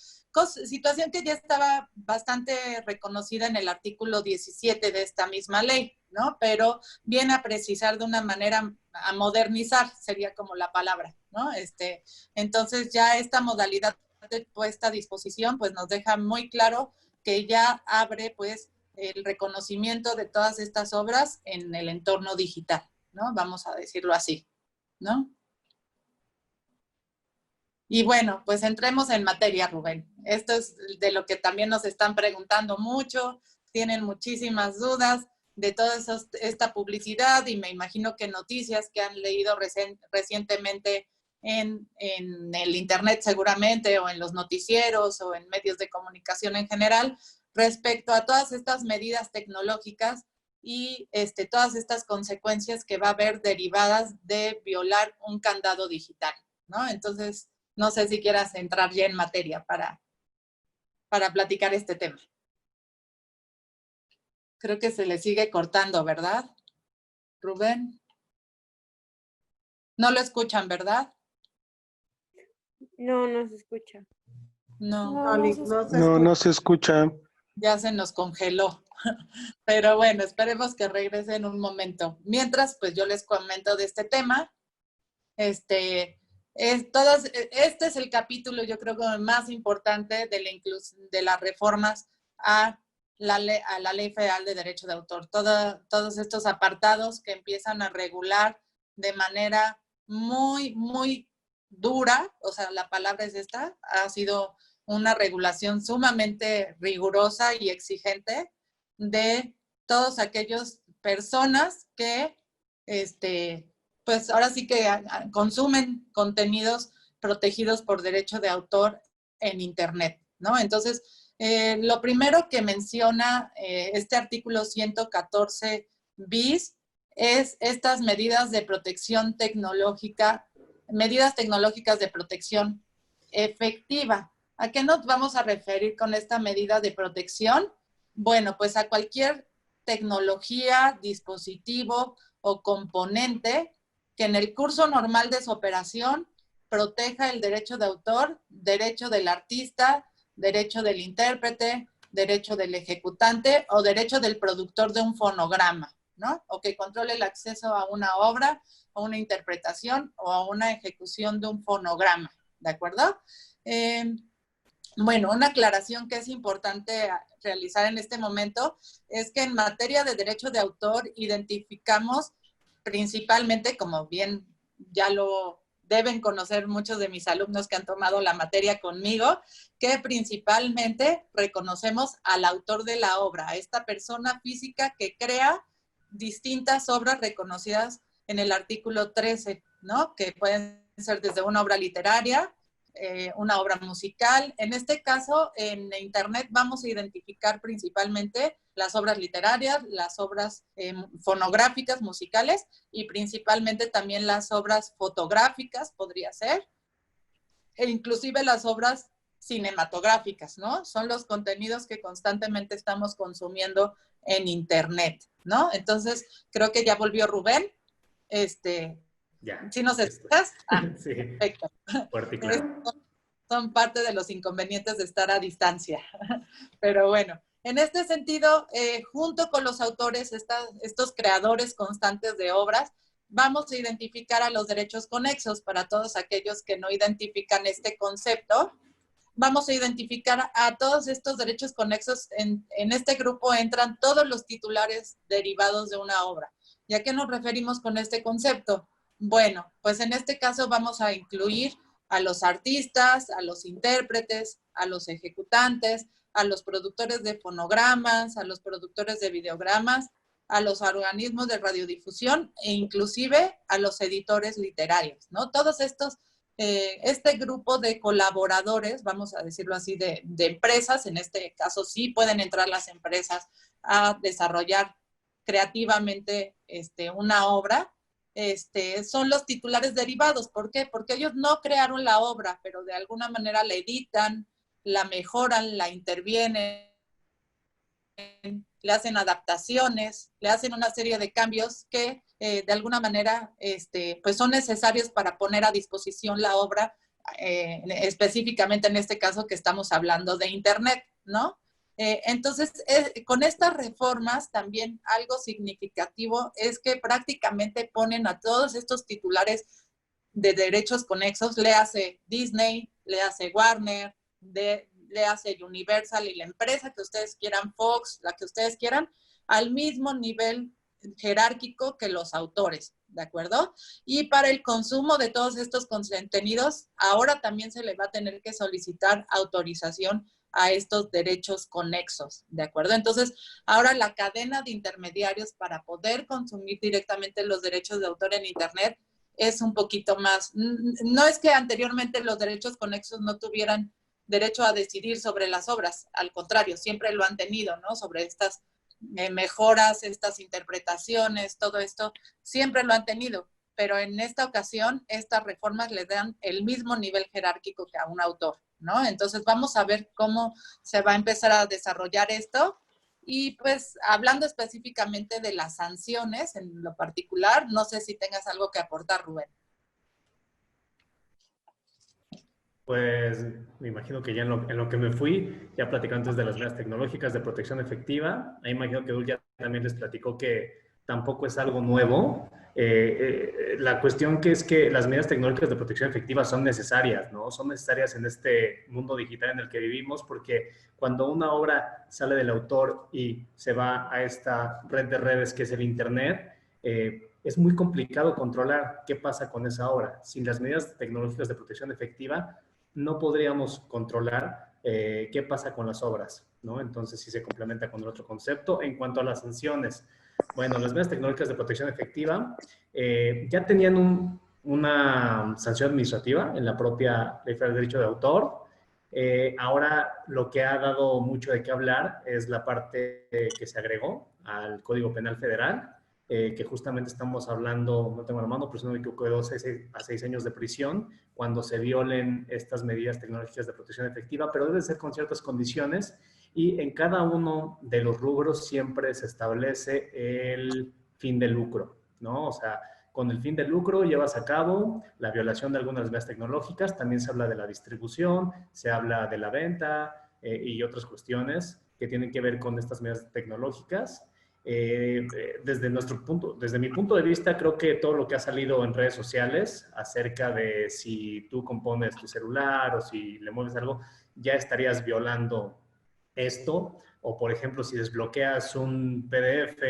situación que ya estaba bastante reconocida en el artículo 17 de esta misma ley, ¿no? Pero viene a precisar de una manera, a modernizar, sería como la palabra, ¿no? Entonces ya esta modalidad de puesta a disposición, pues nos deja muy claro que ya abre, pues, el reconocimiento de todas estas obras en el entorno digital, ¿no? Vamos a decirlo así, ¿no? Y bueno, pues entremos en materia, Rubén. Esto es de lo que también nos están preguntando mucho, tienen muchísimas dudas de toda esta publicidad y me imagino que noticias que han leído recientemente en el internet seguramente o en los noticieros o en medios de comunicación en general respecto a todas estas medidas tecnológicas y todas estas consecuencias que va a haber derivadas de violar un candado digital, ¿no? Entonces, no sé si quieras entrar ya en materia para platicar este tema. Creo que se le sigue cortando, ¿verdad, Rubén? No lo escuchan, ¿verdad? No, no se escucha. No, No se escucha. ya se nos congeló. Pero bueno, esperemos que regrese en un momento. Mientras, pues yo les comento de este tema. Este es el capítulo, yo creo, más importante de las reformas a la Ley Federal de Derecho de Autor. Todos estos apartados que empiezan a regular de manera muy, muy dura, o sea, la palabra es esta, ha sido una regulación sumamente rigurosa y exigente de todos aquellos personas que, pues ahora sí que consumen contenidos protegidos por derecho de autor en Internet, ¿no? Entonces, lo primero que menciona este artículo 114 bis es estas medidas de protección tecnológica, medidas tecnológicas de protección efectiva. ¿A qué nos vamos a referir con esta medida de protección? Bueno, pues a cualquier tecnología, dispositivo o componente que en el curso normal de su operación proteja el derecho de autor, derecho del artista, derecho del intérprete, derecho del ejecutante o derecho del productor de un fonograma, ¿no? O que controle el acceso a una obra, a una interpretación o a una ejecución de un fonograma, ¿de acuerdo? Bueno, una aclaración que es importante realizar en este momento es que en materia de derecho de autor identificamos principalmente, como bien ya lo deben conocer muchos de mis alumnos que han tomado la materia conmigo, que principalmente reconocemos al autor de la obra, a esta persona física que crea distintas obras reconocidas en el artículo 13, ¿no? Que pueden ser desde una obra literaria, una obra musical. En este caso, en Internet vamos a identificar principalmente las obras literarias, las obras fonográficas, musicales, y principalmente también las obras fotográficas, podría ser, e inclusive las obras cinematográficas, ¿no? Son los contenidos que constantemente estamos consumiendo en Internet, ¿no? Entonces, creo que ya volvió Rubén. Ya. ¿Sí nos escuchas? Sí. Perfecto. Fuerte y claro. Son parte de los inconvenientes de estar a distancia. Pero bueno, en este sentido, junto con los autores, estos creadores constantes de obras, vamos a identificar a los derechos conexos para todos aquellos que no identifican este concepto. Vamos a identificar a todos estos derechos conexos. En este grupo entran todos los titulares derivados de una obra. ¿Y a qué nos referimos con este concepto? Bueno, pues en este caso vamos a incluir a los artistas, a los intérpretes, a los ejecutantes, a los productores de fonogramas, a los productores de videogramas, a los organismos de radiodifusión e inclusive a los editores literarios, ¿no? Todos estos, este grupo de colaboradores, vamos a decirlo así, de empresas, en este caso sí pueden entrar las empresas a desarrollar creativamente una obra, son los titulares derivados. ¿Por qué? Porque ellos no crearon la obra, pero de alguna manera la editan, la mejoran, la intervienen, le hacen adaptaciones, le hacen una serie de cambios que de alguna manera pues son necesarios para poner a disposición la obra, específicamente en este caso que estamos hablando de Internet, ¿no? Entonces, con estas reformas también algo significativo es que prácticamente ponen a todos estos titulares de derechos conexos, le hace Disney, le hace Warner, le hace Universal y la empresa que ustedes quieran, Fox, la que ustedes quieran, al mismo nivel jerárquico que los autores, ¿de acuerdo? Y para el consumo de todos estos contenidos, ahora también se le va a tener que solicitar autorización a estos derechos conexos, ¿de acuerdo? Entonces, ahora la cadena de intermediarios para poder consumir directamente los derechos de autor en Internet es un poquito más. No es que anteriormente los derechos conexos no tuvieran derecho a decidir sobre las obras, al contrario, siempre lo han tenido, ¿no? Sobre estas mejoras, estas interpretaciones, todo esto, siempre lo han tenido, pero en esta ocasión estas reformas le dan el mismo nivel jerárquico que a un autor, ¿no? Entonces vamos a ver cómo se va a empezar a desarrollar esto. Y pues hablando específicamente de las sanciones en lo particular, no sé si tengas algo que aportar, Rubén. Pues me imagino que ya en lo que me fui, ya platicando antes de las medidas tecnológicas de protección efectiva, ahí imagino que Dul ya también les platicó que tampoco es algo nuevo. La cuestión que es que las medidas tecnológicas de protección efectiva son necesarias, ¿no? Son necesarias en este mundo digital en el que vivimos, porque cuando una obra sale del autor y se va a esta red de redes que es el Internet, es muy complicado controlar qué pasa con esa obra. Sin las medidas tecnológicas de protección efectiva, no podríamos controlar qué pasa con las obras, ¿no? Entonces, sí se complementa con el otro concepto. En cuanto a las sanciones, bueno, las medidas tecnológicas de protección efectiva ya tenían una sanción administrativa en la propia Ley Federal de Derecho de Autor. Ahora, lo que ha dado mucho de qué hablar es la parte que se agregó al Código Penal Federal, que justamente estamos hablando, no tengo la mano, pero si no me equivoco, de 12 a 6 años de prisión cuando se violen estas medidas tecnológicas de protección efectiva, pero debe ser con ciertas condiciones y en cada uno de los rubros siempre se establece el fin de lucro, ¿no? O sea, con el fin de lucro llevas a cabo la violación de algunas medidas tecnológicas, también se habla de la distribución, se habla de la venta y otras cuestiones que tienen que ver con estas medidas tecnológicas. Desde mi punto de vista, creo que todo lo que ha salido en redes sociales acerca de si tú compones tu celular o si le mueves algo, ya estarías violando esto. O, por ejemplo, si desbloqueas un PDF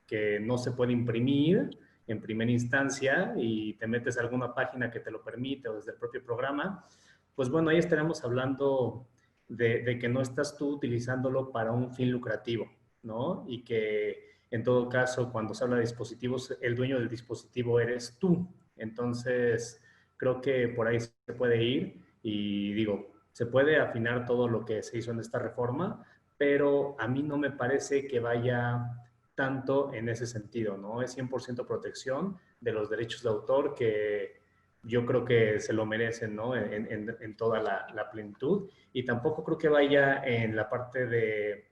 que no se puede imprimir en primera instancia y te metes a alguna página que te lo permite o desde el propio programa, pues bueno, ahí estaremos hablando de que no estás tú utilizándolo para un fin lucrativo, ¿no? Y que en todo caso, cuando se habla de dispositivos, el dueño del dispositivo eres tú. Entonces, creo que por ahí se puede ir y digo, se puede afinar todo lo que se hizo en esta reforma, pero a mí no me parece que vaya tanto en ese sentido, ¿no? Es 100% protección de los derechos de autor que yo creo que se lo merecen, ¿no? En toda la plenitud. Y tampoco creo que vaya en la parte de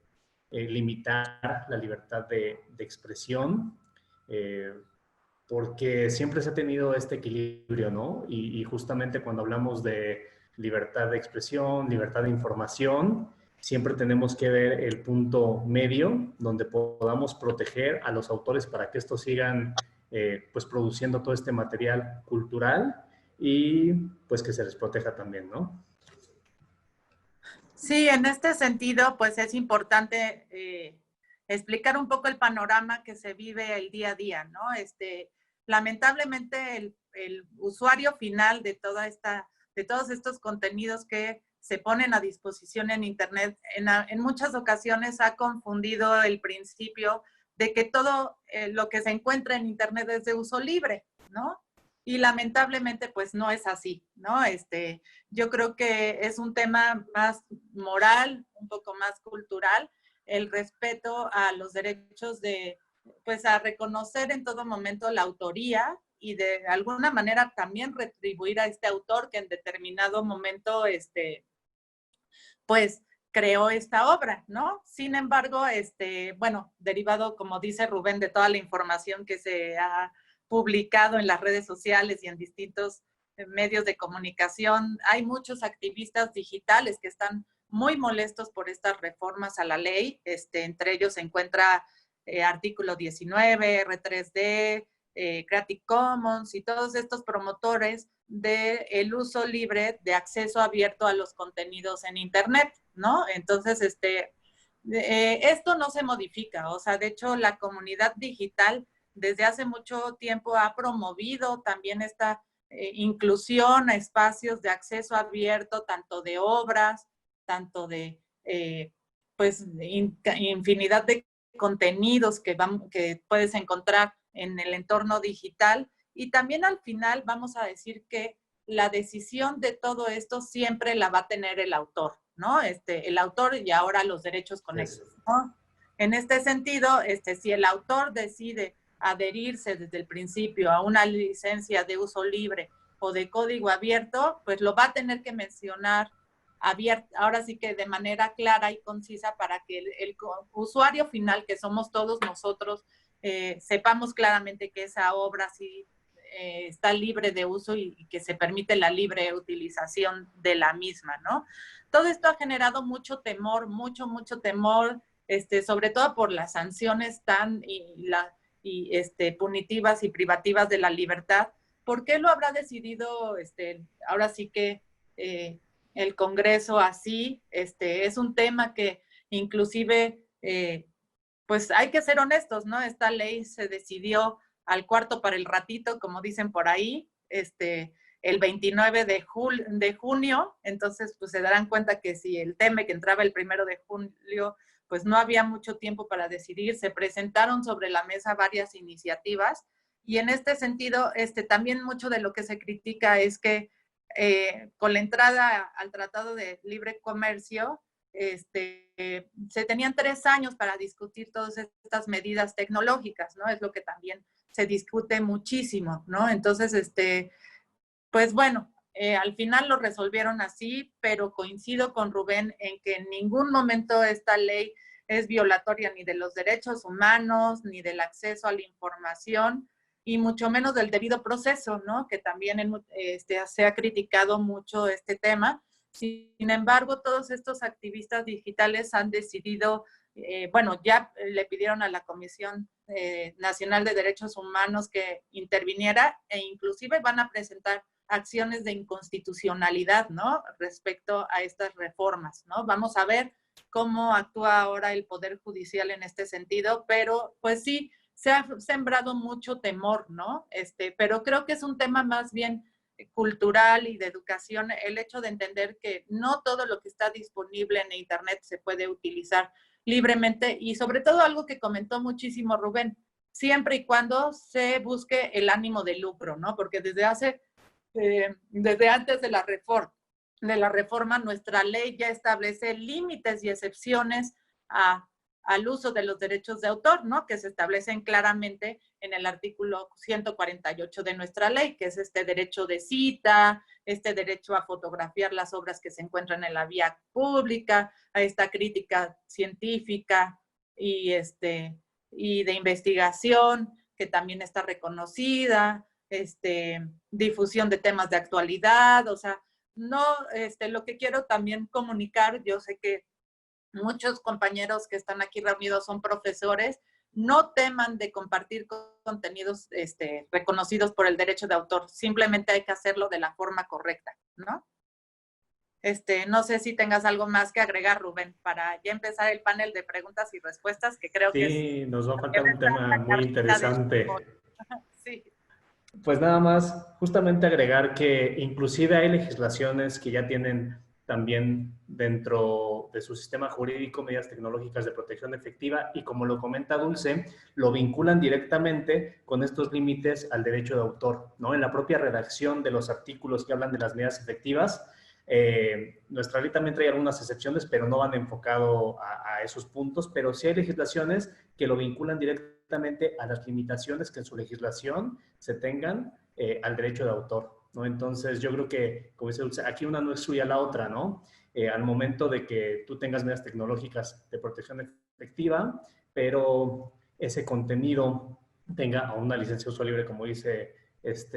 limitar la libertad de expresión, porque siempre se ha tenido este equilibrio, ¿no? Y justamente cuando hablamos de libertad de expresión, libertad de información, siempre tenemos que ver el punto medio donde podamos proteger a los autores para que estos sigan pues produciendo todo este material cultural y pues que se les proteja también, ¿no? Sí, en este sentido, pues es importante explicar un poco el panorama que se vive el día a día, ¿no? lamentablemente el usuario final de todos estos contenidos que se ponen a disposición en Internet, en muchas ocasiones ha confundido el principio de que todo lo que se encuentra en Internet es de uso libre, ¿no? Y lamentablemente, pues no es así, ¿no? Yo creo que es un tema más moral, un poco más cultural, el respeto a los derechos pues a reconocer en todo momento la autoría y de alguna manera también retribuir a este autor que en determinado momento, pues creó esta obra, ¿no? Sin embargo, bueno, derivado, como dice Rubén, de toda la información que se ha publicado en las redes sociales y en distintos medios de comunicación, hay muchos activistas digitales que están muy molestos por estas reformas a la ley. Entre ellos se encuentra artículo 19, R3D, Creative Commons y todos estos promotores del uso libre de acceso abierto a los contenidos en Internet, ¿no? Entonces, esto no se modifica, o sea, de hecho, la comunidad digital desde hace mucho tiempo ha promovido también esta inclusión a espacios de acceso abierto, tanto de obras, tanto de, pues, infinidad de contenidos que puedes encontrar en el entorno digital. Y también al final vamos a decir que la decisión de todo esto siempre la va a tener el autor, ¿no? El autor y ahora los derechos conexos, ¿no? En este sentido, si el autor decide adherirse desde el principio a una licencia de uso libre o de código abierto, pues lo va a tener que mencionar ahora sí que de manera clara y concisa para que el usuario final, que somos todos nosotros, sepamos claramente que esa obra sí está libre de uso y que se permite la libre utilización de la misma, ¿no? Todo esto ha generado mucho temor, mucho temor, sobre todo por las sanciones tan punitivas y privativas de la libertad. ¿Por qué lo habrá decidido ahora sí que el Congreso así? Es un tema que inclusive pues hay que ser honestos, ¿no? Esta ley se decidió al cuarto para el ratito, como dicen por ahí, el 29 de junio, entonces pues se darán cuenta que si el tema que entraba el 1 de julio, pues no había mucho tiempo para decidir. Se presentaron sobre la mesa varias iniciativas y en este sentido, también mucho de lo que se critica es que con la entrada al Tratado de Libre Comercio, se tenían 3 años para discutir todas estas medidas tecnológicas, ¿no? Es lo que también se discute muchísimo, ¿no? Entonces, pues bueno, al final lo resolvieron así, pero coincido con Rubén en que en ningún momento esta ley es violatoria ni de los derechos humanos, ni del acceso a la información, y mucho menos del debido proceso, ¿no? Que también se ha criticado mucho este tema. Sin embargo, todos estos activistas digitales han decidido, bueno, ya le pidieron a la Comisión Nacional de Derechos Humanos que interviniera e inclusive van a presentar acciones de inconstitucionalidad, ¿no? Respecto a estas reformas, ¿no? Vamos a ver cómo actúa ahora el Poder Judicial en este sentido, pero pues sí, se ha sembrado mucho temor, ¿no? Pero creo que es un tema más bien cultural y de educación, el hecho de entender que no todo lo que está disponible en Internet se puede utilizar libremente y sobre todo algo que comentó muchísimo Rubén, siempre y cuando se busque el ánimo de lucro, ¿no? Porque desde antes de la reforma, nuestra ley ya establece límites y excepciones al uso de los derechos de autor, ¿no? Que se establecen claramente en el artículo 148 de nuestra ley, que es este derecho de cita, este derecho a fotografiar las obras que se encuentran en la vía pública, a esta crítica científica y de investigación, que también está reconocida, difusión de temas de actualidad, o sea, no, lo que quiero también comunicar, yo sé que muchos compañeros que están aquí reunidos son profesores, no teman de compartir contenidos reconocidos por el derecho de autor, simplemente hay que hacerlo de la forma correcta, ¿no? No sé si tengas algo más que agregar, Rubén, para ya empezar el panel de preguntas y respuestas, que creo que sí, nos va a faltar un tema muy interesante. Sí. Pues nada más, justamente agregar que inclusive hay legislaciones que ya tienen también dentro de su sistema jurídico medidas tecnológicas de protección efectiva y como lo comenta Dulce, lo vinculan directamente con estos límites al derecho de autor, ¿no? En la propia redacción de los artículos que hablan de las medidas efectivas, nuestra ley también trae algunas excepciones, pero no van enfocado a esos puntos, pero sí hay legislaciones que lo vinculan directamente a las limitaciones que en su legislación se tengan al derecho de autor, ¿no? Entonces, yo creo que, como dice Dulce, aquí una no excluye a la otra, ¿no? Al momento de que tú tengas medidas tecnológicas de protección efectiva, pero ese contenido tenga una licencia de uso libre, como dice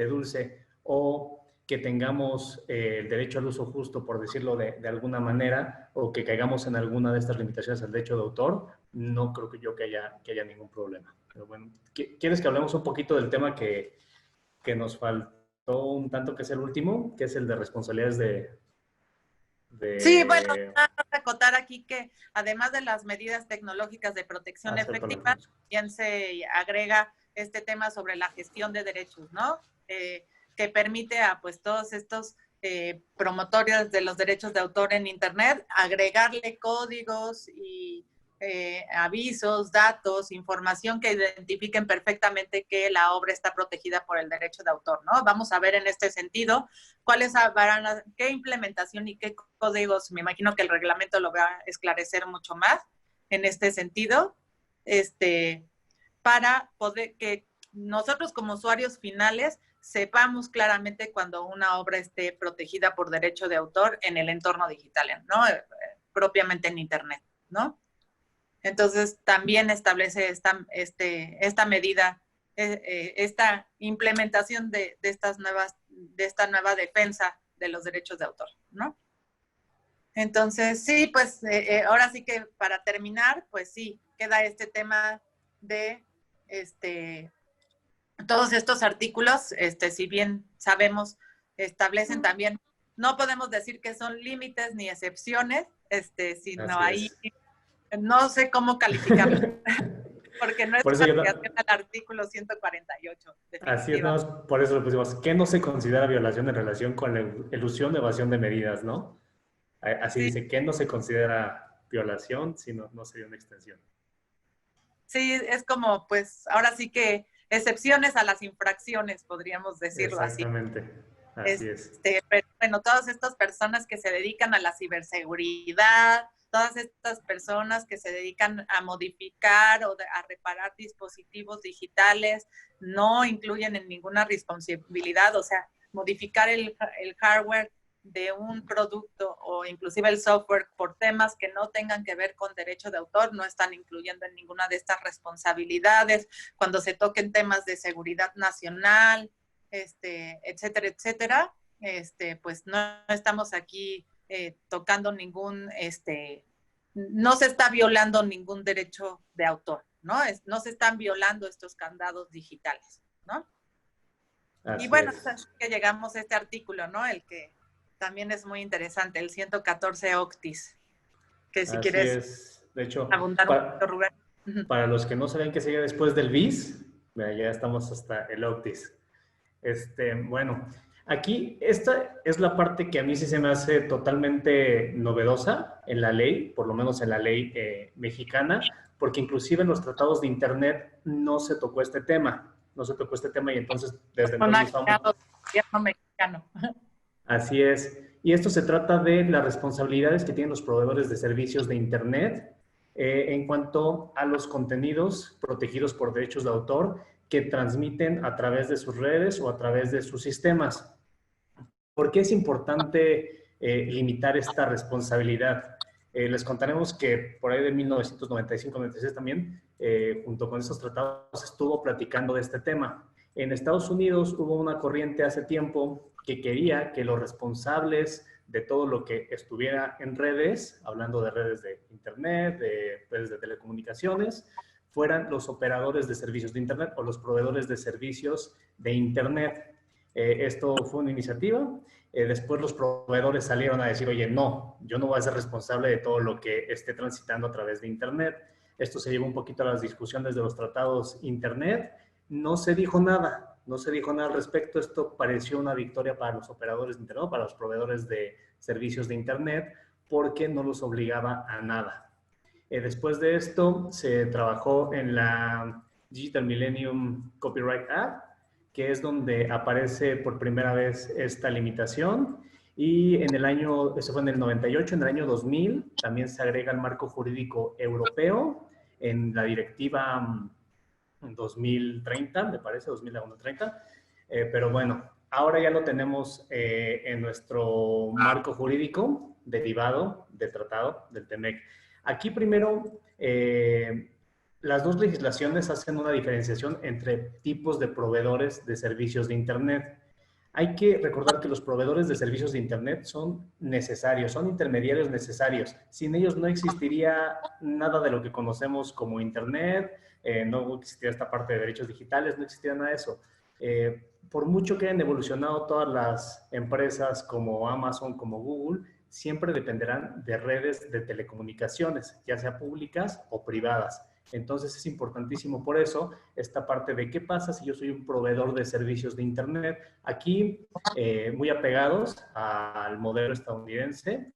Dulce, o que tengamos el derecho al uso justo, por decirlo de alguna manera, o que caigamos en alguna de estas limitaciones al derecho de autor, no creo que haya ningún problema. Pero bueno, ¿quieres que hablemos un poquito del tema que nos faltó un tanto, que es el último, que es el de responsabilidades Sí, bueno, vamos a acotar aquí que además de las medidas tecnológicas de protección efectiva, también se agrega este tema sobre la gestión de derechos, ¿no? Que permite a pues todos estos promotores de los derechos de autor en Internet agregarle códigos y avisos, datos, información que identifiquen perfectamente que la obra está protegida por el derecho de autor, ¿no? Vamos a ver en este sentido qué implementación y qué códigos, me imagino que el reglamento lo va a esclarecer mucho más en este sentido, para poder que nosotros como usuarios finales sepamos claramente cuando una obra esté protegida por derecho de autor en el entorno digital, ¿no? Propiamente en Internet, ¿no? Entonces, también establece esta medida, esta implementación de esta nueva defensa de los derechos de autor, ¿no? Entonces, sí, pues ahora sí que para terminar, pues sí, queda este tema de todos estos artículos, si bien sabemos, establecen también, no podemos decir que son límites ni excepciones, sino ahí no sé cómo calificarlo, porque no es una aplicación al artículo 148. Así es, no, por eso lo pusimos. ¿Qué no se considera violación en relación con la elusión o evasión de medidas, no? Así sí. Dice, ¿qué no se considera violación si no sería una extensión? Sí, es como, pues, ahora sí que excepciones a las infracciones, podríamos decirlo así. Exactamente, así es. Pero bueno, todas estas personas que se dedican a la ciberseguridad, todas estas personas que se dedican a modificar o a reparar dispositivos digitales, no incluyen en ninguna responsabilidad, o sea, modificar el hardware de un producto o inclusive el software por temas que no tengan que ver con derecho de autor, no están incluyendo en ninguna de estas responsabilidades. Cuando se toquen temas de seguridad nacional, etcétera, etcétera, pues no estamos aquí tocando ningún, no se está violando ningún derecho de autor, ¿no? No se están violando estos candados digitales, ¿no? Así y bueno, es que llegamos a este artículo, ¿no? El que también es muy interesante, el 114 Octis, que si así quieres es. De hecho, abundar un poquito, Rubén. Para los que no saben qué sigue después del BIS, ya estamos hasta el Octis. Bueno, aquí esta es la parte que a mí sí se me hace totalmente novedosa en la ley, por lo menos en la ley mexicana, porque inclusive en los tratados de Internet no se tocó este tema. No se tocó este tema y entonces desde entonces vamos... mexicano. Así es. Y esto se trata de las responsabilidades que tienen los proveedores de servicios de Internet en cuanto a los contenidos protegidos por derechos de autor que transmiten a través de sus redes o a través de sus sistemas. ¿Por qué es importante limitar esta responsabilidad? Les contaremos que por ahí de 1995-96 también, junto con estos tratados, estuvo platicando de este tema. En Estados Unidos hubo una corriente hace tiempo que quería que los responsables de todo lo que estuviera en redes, hablando de redes de Internet, de redes de telecomunicaciones, fueran los operadores de servicios de Internet o los proveedores de servicios de Internet. Esto fue una iniciativa. Después los proveedores salieron a decir, oye, no, yo no voy a ser responsable de todo lo que esté transitando a través de Internet. Esto se llevó un poquito a las discusiones de los tratados Internet. No se dijo nada. No se dijo nada al respecto. Esto pareció una victoria para los operadores de Internet, para los proveedores de servicios de Internet, porque no los obligaba a nada. Después de esto, se trabajó en la Digital Millennium Copyright Act, que es donde aparece por primera vez esta limitación. Y en el año, eso fue en el 98, en el año 2000, también se agrega el marco jurídico europeo en la directiva 2030, me parece, 2030. Pero bueno, ahora ya lo tenemos en nuestro marco jurídico derivado del tratado del TEMEC. Aquí primero, las dos legislaciones hacen una diferenciación entre tipos de proveedores de servicios de Internet. Hay que recordar que los proveedores de servicios de Internet son necesarios, son intermediarios necesarios. Sin ellos no existiría nada de lo que conocemos como Internet, no existiría esta parte de derechos digitales, no existiría nada de eso. Por mucho que hayan evolucionado todas las empresas como Amazon, como Google, siempre dependerán de redes de telecomunicaciones, ya sea públicas o privadas. Entonces es importantísimo por eso esta parte de qué pasa si yo soy un proveedor de servicios de Internet. Aquí, muy apegados al modelo estadounidense,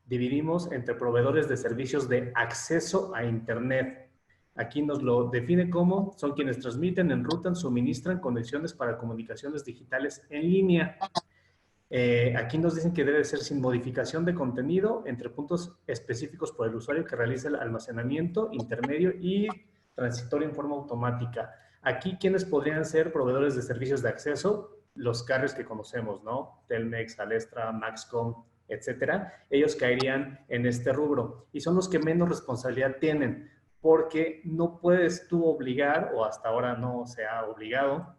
dividimos entre proveedores de servicios de acceso a Internet. Aquí nos lo define como son quienes transmiten, enrutan, suministran conexiones para comunicaciones digitales en línea. Aquí nos dicen que debe ser sin modificación de contenido entre puntos específicos por el usuario que realiza el almacenamiento intermedio y transitorio en forma automática. Aquí, ¿quiénes podrían ser proveedores de servicios de acceso? Los carriers que conocemos, ¿no? Telmex, Alestra, Maxcom, etcétera. Ellos caerían en este rubro y son los que menos responsabilidad tienen, porque no puedes tú obligar, o hasta ahora no se ha obligado,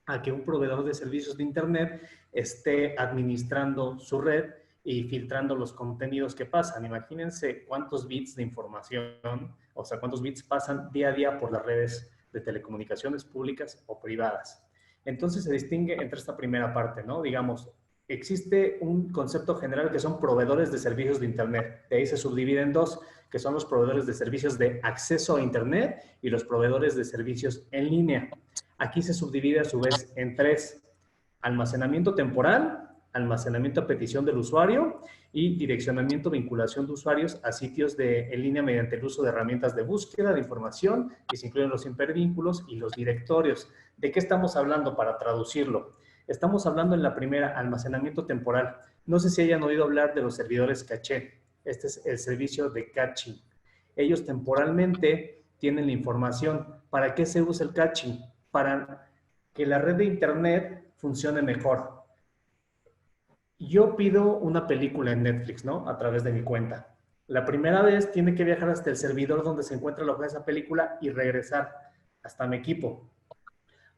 a que un proveedor de servicios de Internet esté administrando su red y filtrando los contenidos que pasan. Imagínense cuántos bits de información, o sea, cuántos bits pasan día a día por las redes de telecomunicaciones públicas o privadas. Entonces se distingue entre esta primera parte, ¿no? Digamos, existe un concepto general que son proveedores de servicios de Internet. De ahí se subdividen en dos, que son los proveedores de servicios de acceso a Internet y los proveedores de servicios en línea. Aquí se subdivide a su vez en tres: almacenamiento temporal, almacenamiento a petición del usuario y direccionamiento, vinculación de usuarios a sitios en línea mediante el uso de herramientas de búsqueda de información, que se incluyen los hipervínculos y los directorios. ¿De qué estamos hablando para traducirlo? Estamos hablando en la primera, almacenamiento temporal. No sé si hayan oído hablar de los servidores caché. Este es el servicio de caching. Ellos temporalmente tienen la información. ¿Para qué se usa el caching? Para que la red de Internet funcione mejor. Yo pido una película en Netflix, ¿no? A través de mi cuenta. La primera vez tiene que viajar hasta el servidor donde se encuentra la hoja de esa película y regresar hasta mi equipo.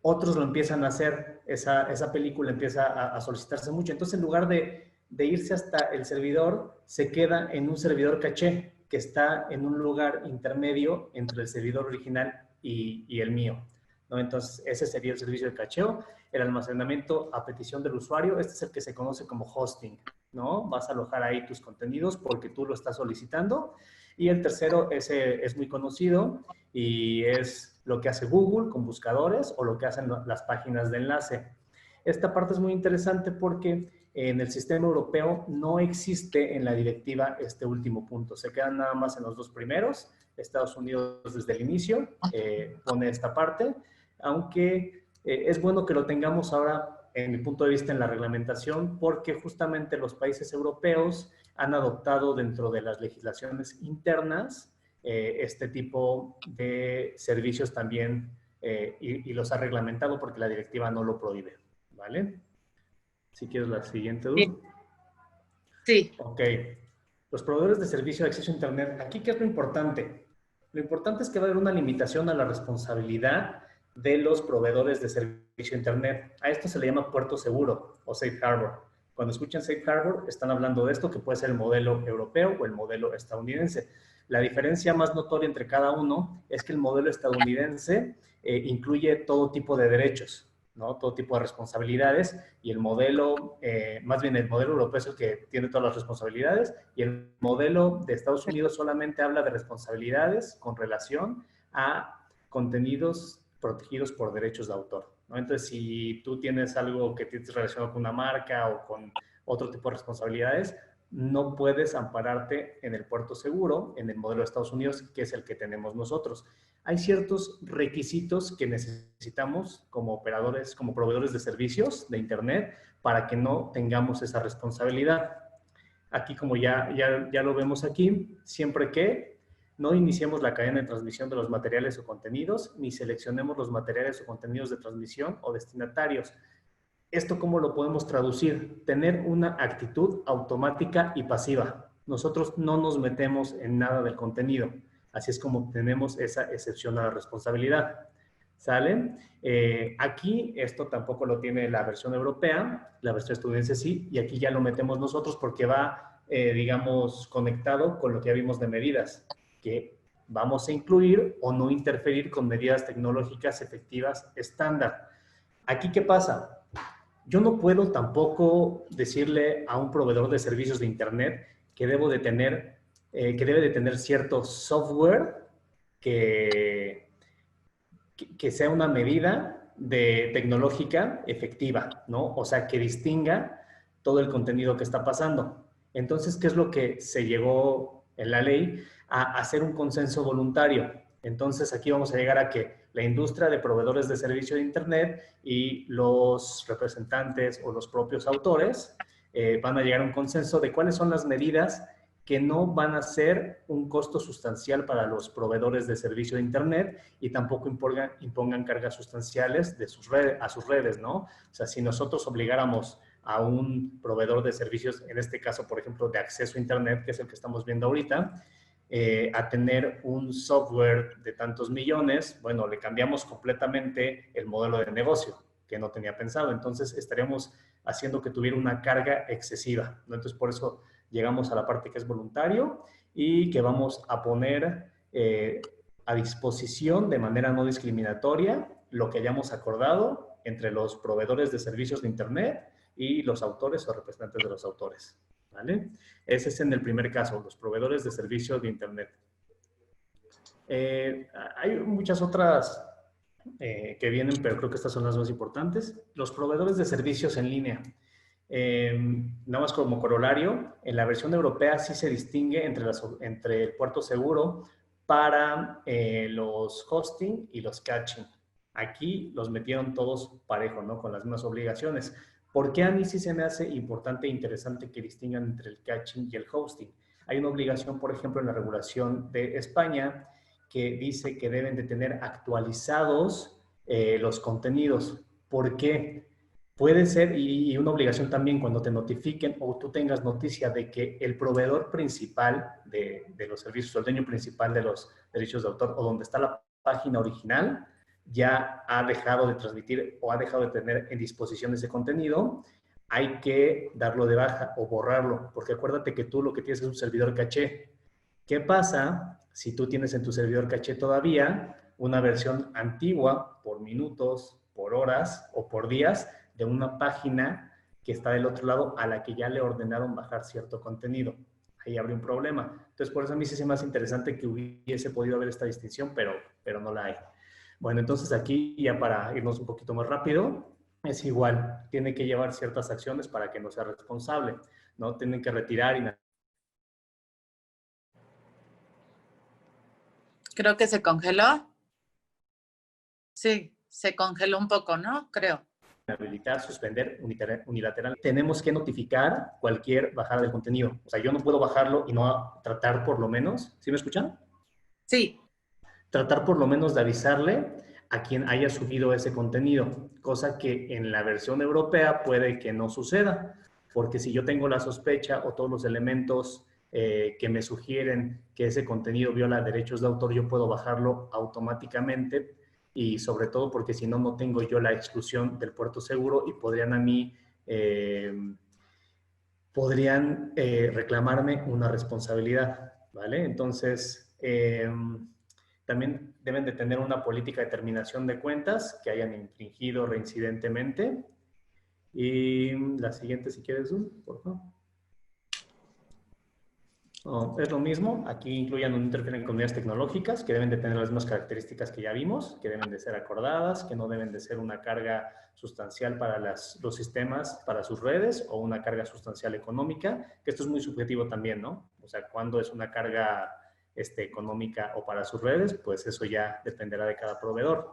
Otros lo empiezan a hacer, esa película empieza a solicitarse mucho. Entonces, en lugar de irse hasta el servidor, se queda en un servidor caché que está en un lugar intermedio entre el servidor original y el mío, ¿no? Entonces, ese sería el servicio de cacheo. El almacenamiento a petición del usuario, este es el que se conoce como hosting, ¿no? Vas a alojar ahí tus contenidos porque tú lo estás solicitando. Y el tercero, ese es muy conocido y es lo que hace Google con buscadores o lo que hacen las páginas de enlace. Esta parte es muy interesante porque en el sistema europeo no existe en la directiva este último punto. Se quedan nada más en los dos primeros. Estados Unidos desde el inicio pone esta parte, aunque es bueno que lo tengamos ahora, en mi punto de vista, en la reglamentación, porque justamente los países europeos han adoptado dentro de las legislaciones internas este tipo de servicios también y los ha reglamentado porque la directiva no lo prohíbe, ¿vale? Si quieres la siguiente, Edu. Sí. Ok. Los proveedores de servicio de acceso a Internet. Aquí, ¿qué es lo importante? Lo importante es que va a haber una limitación a la responsabilidad de los proveedores de servicio a Internet. A esto se le llama puerto seguro o safe harbor. Cuando escuchan safe harbor, están hablando de esto, que puede ser el modelo europeo o el modelo estadounidense. La diferencia más notoria entre cada uno es que el modelo estadounidense incluye todo tipo de derechos, ¿no? Todo tipo de responsabilidades, y el modelo, más bien el modelo europeo es el que tiene todas las responsabilidades, y el modelo de Estados Unidos solamente habla de responsabilidades con relación a contenidos protegidos por derechos de autor, ¿no? Entonces, si tú tienes algo que tienes relacionado con una marca o con otro tipo de responsabilidades, no puedes ampararte en el puerto seguro, en el modelo de Estados Unidos, que es el que tenemos nosotros. Hay ciertos requisitos que necesitamos como operadores, como proveedores de servicios de Internet, para que no tengamos esa responsabilidad. Aquí, como ya lo vemos aquí, siempre que no iniciemos la cadena de transmisión de los materiales o contenidos, ni seleccionemos los materiales o contenidos de transmisión o destinatarios. ¿Esto cómo lo podemos traducir? Tener una actitud automática y pasiva. Nosotros no nos metemos en nada del contenido. Así es como tenemos esa excepción a la responsabilidad. ¿Sale? Aquí esto tampoco lo tiene la versión europea, la versión estadounidense sí, y aquí ya lo metemos nosotros porque va, digamos, conectado con lo que ya vimos de medidas, que vamos a incluir o no interferir con medidas tecnológicas efectivas estándar. ¿Aquí qué pasa? Yo no puedo tampoco decirle a un proveedor de servicios de Internet que debe de tener cierto software que sea una medida tecnológica efectiva, ¿no? O sea, que distinga todo el contenido que está pasando. Entonces, ¿qué es lo que se llegó en la ley? A hacer un consenso voluntario. Entonces, aquí vamos a llegar a que la industria de proveedores de servicio de Internet y los representantes o los propios autores van a llegar a un consenso de cuáles son las medidas que no van a ser un costo sustancial para los proveedores de servicio de Internet y tampoco impongan cargas sustanciales a sus redes, ¿no? O sea, si nosotros obligáramos a un proveedor de servicios, en este caso, por ejemplo, de acceso a Internet, que es el que estamos viendo ahorita, a tener un software de tantos millones, bueno, le cambiamos completamente el modelo de negocio que no tenía pensado. Entonces, estaríamos haciendo que tuviera una carga excesiva, ¿no? Entonces, por eso llegamos a la parte que es voluntario y que vamos a poner a disposición de manera no discriminatoria lo que hayamos acordado entre los proveedores de servicios de Internet y los autores o representantes de los autores, ¿vale? Ese es en el primer caso, los proveedores de servicios de Internet. Hay muchas otras que vienen, pero creo que estas son las más importantes. Los proveedores de servicios en línea. Nada más como corolario, en la versión europea sí se distingue entre el puerto seguro para los hosting y los caching. Aquí los metieron todos parejos, ¿no? Con las mismas obligaciones. ¿Por qué a mí sí se me hace importante e interesante que distingan entre el caching y el hosting? Hay una obligación, por ejemplo, en la regulación de España que dice que deben de tener actualizados los contenidos. ¿Por qué? Puede ser, y una obligación también cuando te notifiquen o tú tengas noticia de que el proveedor principal de los servicios, o el dueño principal de los derechos de autor, o donde está la página original, ya ha dejado de transmitir o ha dejado de tener en disposición ese contenido, hay que darlo de baja o borrarlo, porque acuérdate que tú lo que tienes es un servidor caché. ¿Qué pasa si tú tienes en tu servidor caché todavía una versión antigua por minutos, por horas o por días de una página que está del otro lado a la que ya le ordenaron bajar cierto contenido? Ahí habría un problema. Entonces, por eso a mí sí es más interesante que hubiese podido haber esta distinción, pero no la hay. Bueno, entonces aquí, ya para irnos un poquito más rápido, es igual. Tiene que llevar ciertas acciones para que no sea responsable, ¿no? Tienen que retirar y... Creo que se congeló. Sí, se congeló un poco, ¿no? Creo. Habilitar, suspender unilateral. Tenemos que notificar cualquier bajada del contenido. O sea, yo no puedo bajarlo y no tratar por lo menos, ¿sí me escuchan? Sí. Tratar por lo menos de avisarle a quien haya subido ese contenido, cosa que en la versión europea puede que no suceda, porque si yo tengo la sospecha o todos los elementos que me sugieren que ese contenido viola derechos de autor, yo puedo bajarlo automáticamente, y sobre todo porque si no, no tengo yo la exclusión del puerto seguro y podrían a mí, reclamarme una responsabilidad, ¿vale? Entonces, también deben de tener una política de terminación de cuentas que hayan infringido reincidentemente. Y la siguiente, si quieres, por favor. Es lo mismo, aquí incluyen no interfieren con unidades tecnológicas que deben de tener las mismas características que ya vimos, que deben de ser acordadas, que no deben de ser una carga sustancial para los sistemas, para sus redes, o una carga sustancial económica, que esto es muy subjetivo también, ¿no? O sea, cuando es una carga económica o para sus redes, pues eso ya dependerá de cada proveedor.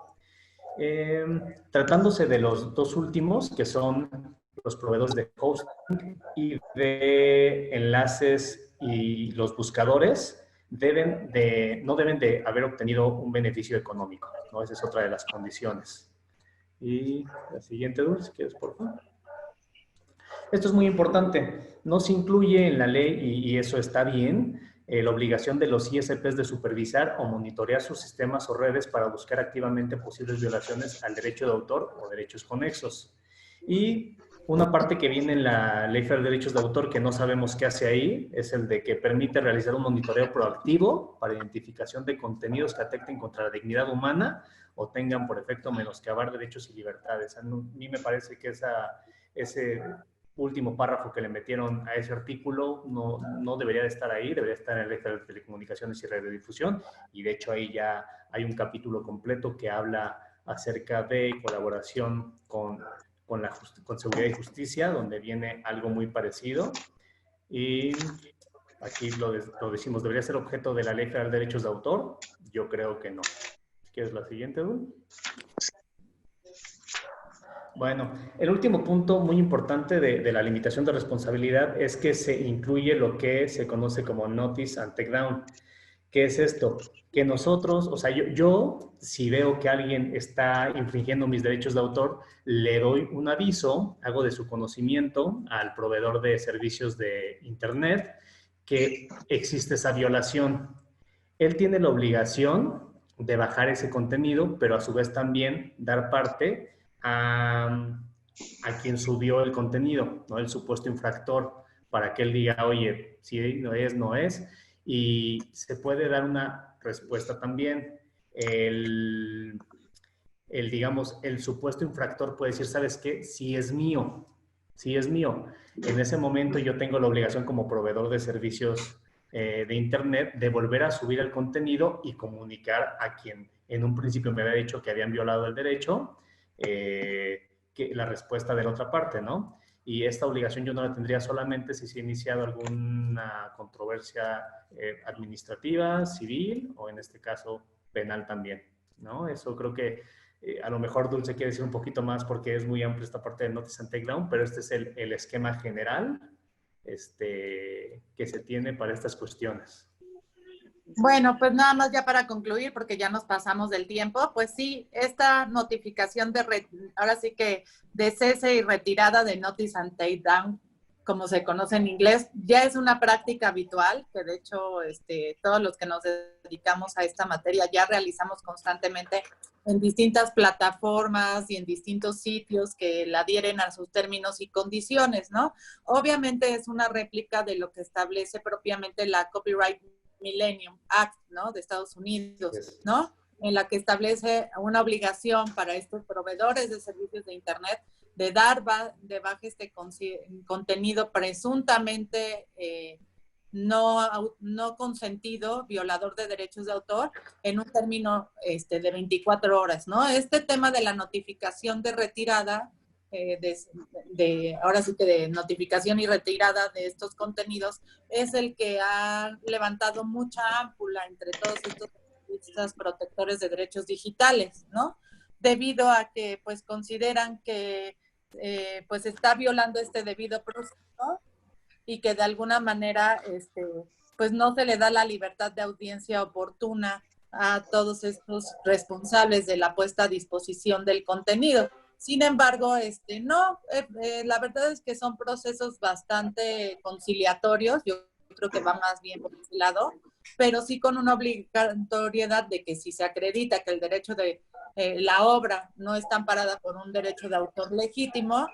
Tratándose de los dos últimos, que son los proveedores de hosting y de enlaces y los buscadores, no deben de haber obtenido un beneficio económico, ¿no? Esa es otra de las condiciones. Y la siguiente, Dulce, ¿quieres, por favor? Esto es muy importante. No se incluye en la ley, y eso está bien, la obligación de los ISPs de supervisar o monitorear sus sistemas o redes para buscar activamente posibles violaciones al derecho de autor o derechos conexos. Y una parte que viene en la Ley Federal de Derechos de Autor que no sabemos qué hace ahí es el de que permite realizar un monitoreo proactivo para identificación de contenidos que atenten contra la dignidad humana o tengan por efecto menoscabar derechos y libertades. A mí me parece que ese último párrafo que le metieron a ese artículo no debería de estar ahí, debería estar en la Ley Federal de Telecomunicaciones y Radiodifusión, y de hecho ahí ya hay un capítulo completo que habla acerca de colaboración con Seguridad y Justicia, donde viene algo muy parecido. Y aquí lo decimos, ¿debería ser objeto de la Ley Federal de Derechos de Autor? Yo creo que no. ¿Quieres la siguiente, Dul? Bueno, el último punto muy importante de la limitación de responsabilidad es que se incluye lo que se conoce como Notice and Takedown. ¿Qué es esto? Que nosotros, o sea, yo si veo que alguien está infringiendo mis derechos de autor, le doy un aviso, hago de su conocimiento al proveedor de servicios de Internet que existe esa violación. Él tiene la obligación de bajar ese contenido, pero a su vez también dar parte a quien subió el contenido, ¿no? El supuesto infractor, para que él diga, oye, si no es, no es. Y se puede dar una respuesta también. Digamos, el supuesto infractor puede decir, ¿sabes qué? Sí es mío, sí es mío. En ese momento yo tengo la obligación como proveedor de servicios de Internet de volver a subir el contenido y comunicar a quien en un principio me había dicho que habían violado el derecho, que la respuesta de la otra parte, ¿no? Y esta obligación yo no la tendría solamente si se ha iniciado alguna controversia administrativa, civil o en este caso penal también, ¿no? Eso creo que a lo mejor Dulce quiere decir un poquito más porque es muy amplia esta parte de Notice and Takedown, pero este es el esquema general que se tiene para estas cuestiones. Bueno, pues nada más ya para concluir, porque ya nos pasamos del tiempo, pues sí, esta notificación ahora sí que de cese y retirada de Notice and Takedown, como se conoce en inglés, ya es una práctica habitual, que de hecho todos los que nos dedicamos a esta materia ya realizamos constantemente en distintas plataformas y en distintos sitios que la adhieren a sus términos y condiciones, ¿no? Obviamente es una réplica de lo que establece propiamente la Copyright Millennium Act, ¿no? De Estados Unidos, ¿no? En la que establece una obligación para estos proveedores de servicios de Internet de dar de baja este contenido presuntamente no consentido, violador de derechos de autor, en un término de 24 horas, ¿no? Este tema de la notificación de retirada, ahora sí que de notificación y retirada de estos contenidos, es el que ha levantado mucha ámpula entre todos estos protectores de derechos digitales, ¿no? Debido a que, pues, consideran que, pues, está violando este debido proceso y que de alguna manera, pues, no se le da la libertad de audiencia oportuna a todos estos responsables de la puesta a disposición del contenido. Sin embargo, la verdad es que son procesos bastante conciliatorios, yo creo que va más bien por ese lado, pero sí con una obligatoriedad de que si se acredita que el derecho de la obra no está amparada por un derecho de autor legítimo,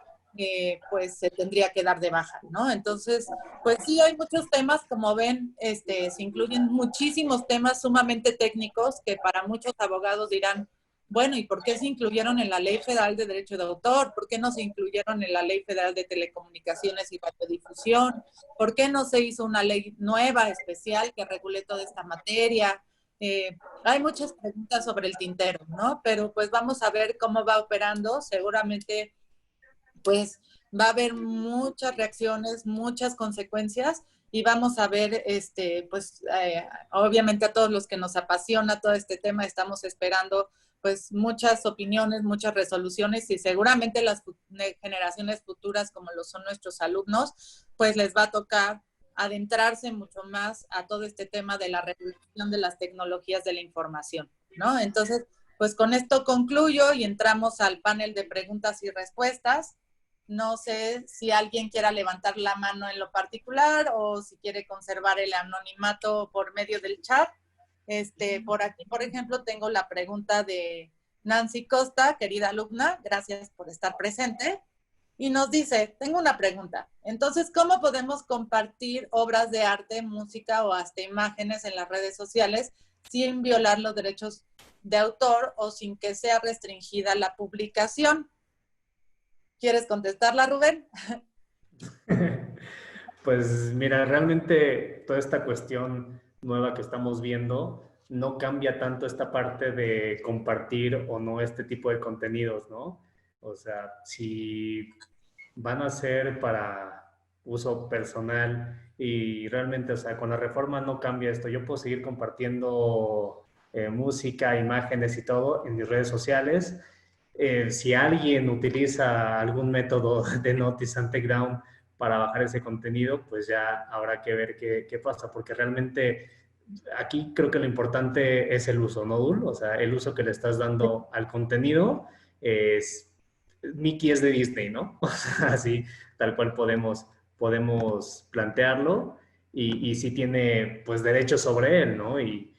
pues se tendría que dar de baja, ¿no? Entonces, pues sí, hay muchos temas, como ven, se incluyen muchísimos temas sumamente técnicos que para muchos abogados dirán, bueno, ¿y por qué se incluyeron en la Ley Federal de Derecho de Autor? ¿Por qué no se incluyeron en la Ley Federal de Telecomunicaciones y Radiodifusión? ¿Por qué no se hizo una ley nueva, especial, que regule toda esta materia? Hay muchas preguntas sobre el tintero, ¿no? Pero pues vamos a ver cómo va operando. Seguramente, pues va a haber muchas reacciones, muchas consecuencias, y vamos a ver, pues obviamente a todos los que nos apasiona todo este tema, estamos esperando pues muchas opiniones, muchas resoluciones, y seguramente las generaciones futuras, como lo son nuestros alumnos, pues les va a tocar adentrarse mucho más a todo este tema de la regulación de las tecnologías de la información, ¿no? Entonces, pues con esto concluyo y entramos al panel de preguntas y respuestas. No sé si alguien quiera levantar la mano en lo particular o si quiere conservar el anonimato por medio del chat. Por aquí, por ejemplo, tengo la pregunta de Nancy Costa, querida alumna, gracias por estar presente. Y nos dice, tengo una pregunta. Entonces, ¿cómo podemos compartir obras de arte, música o hasta imágenes en las redes sociales sin violar los derechos de autor o sin que sea restringida la publicación? ¿Quieres contestarla, Rubén? Pues mira, realmente toda esta cuestión nueva que estamos viendo no cambia tanto esta parte de compartir o no este tipo de contenidos, ¿no? O sea, si van a ser para uso personal y realmente, o sea, con la reforma no cambia esto. Yo puedo seguir compartiendo música, imágenes y todo en mis redes sociales. Si alguien utiliza algún método de Notice and Takedown para bajar ese contenido, pues ya habrá que ver qué pasa, porque realmente aquí creo que lo importante es el uso, ¿no, Dul? O sea, el uso que le estás dando al contenido es... Mickey es de Disney, ¿no? O sea, así, tal cual podemos plantearlo y sí tiene, pues, derechos sobre él, ¿no? Y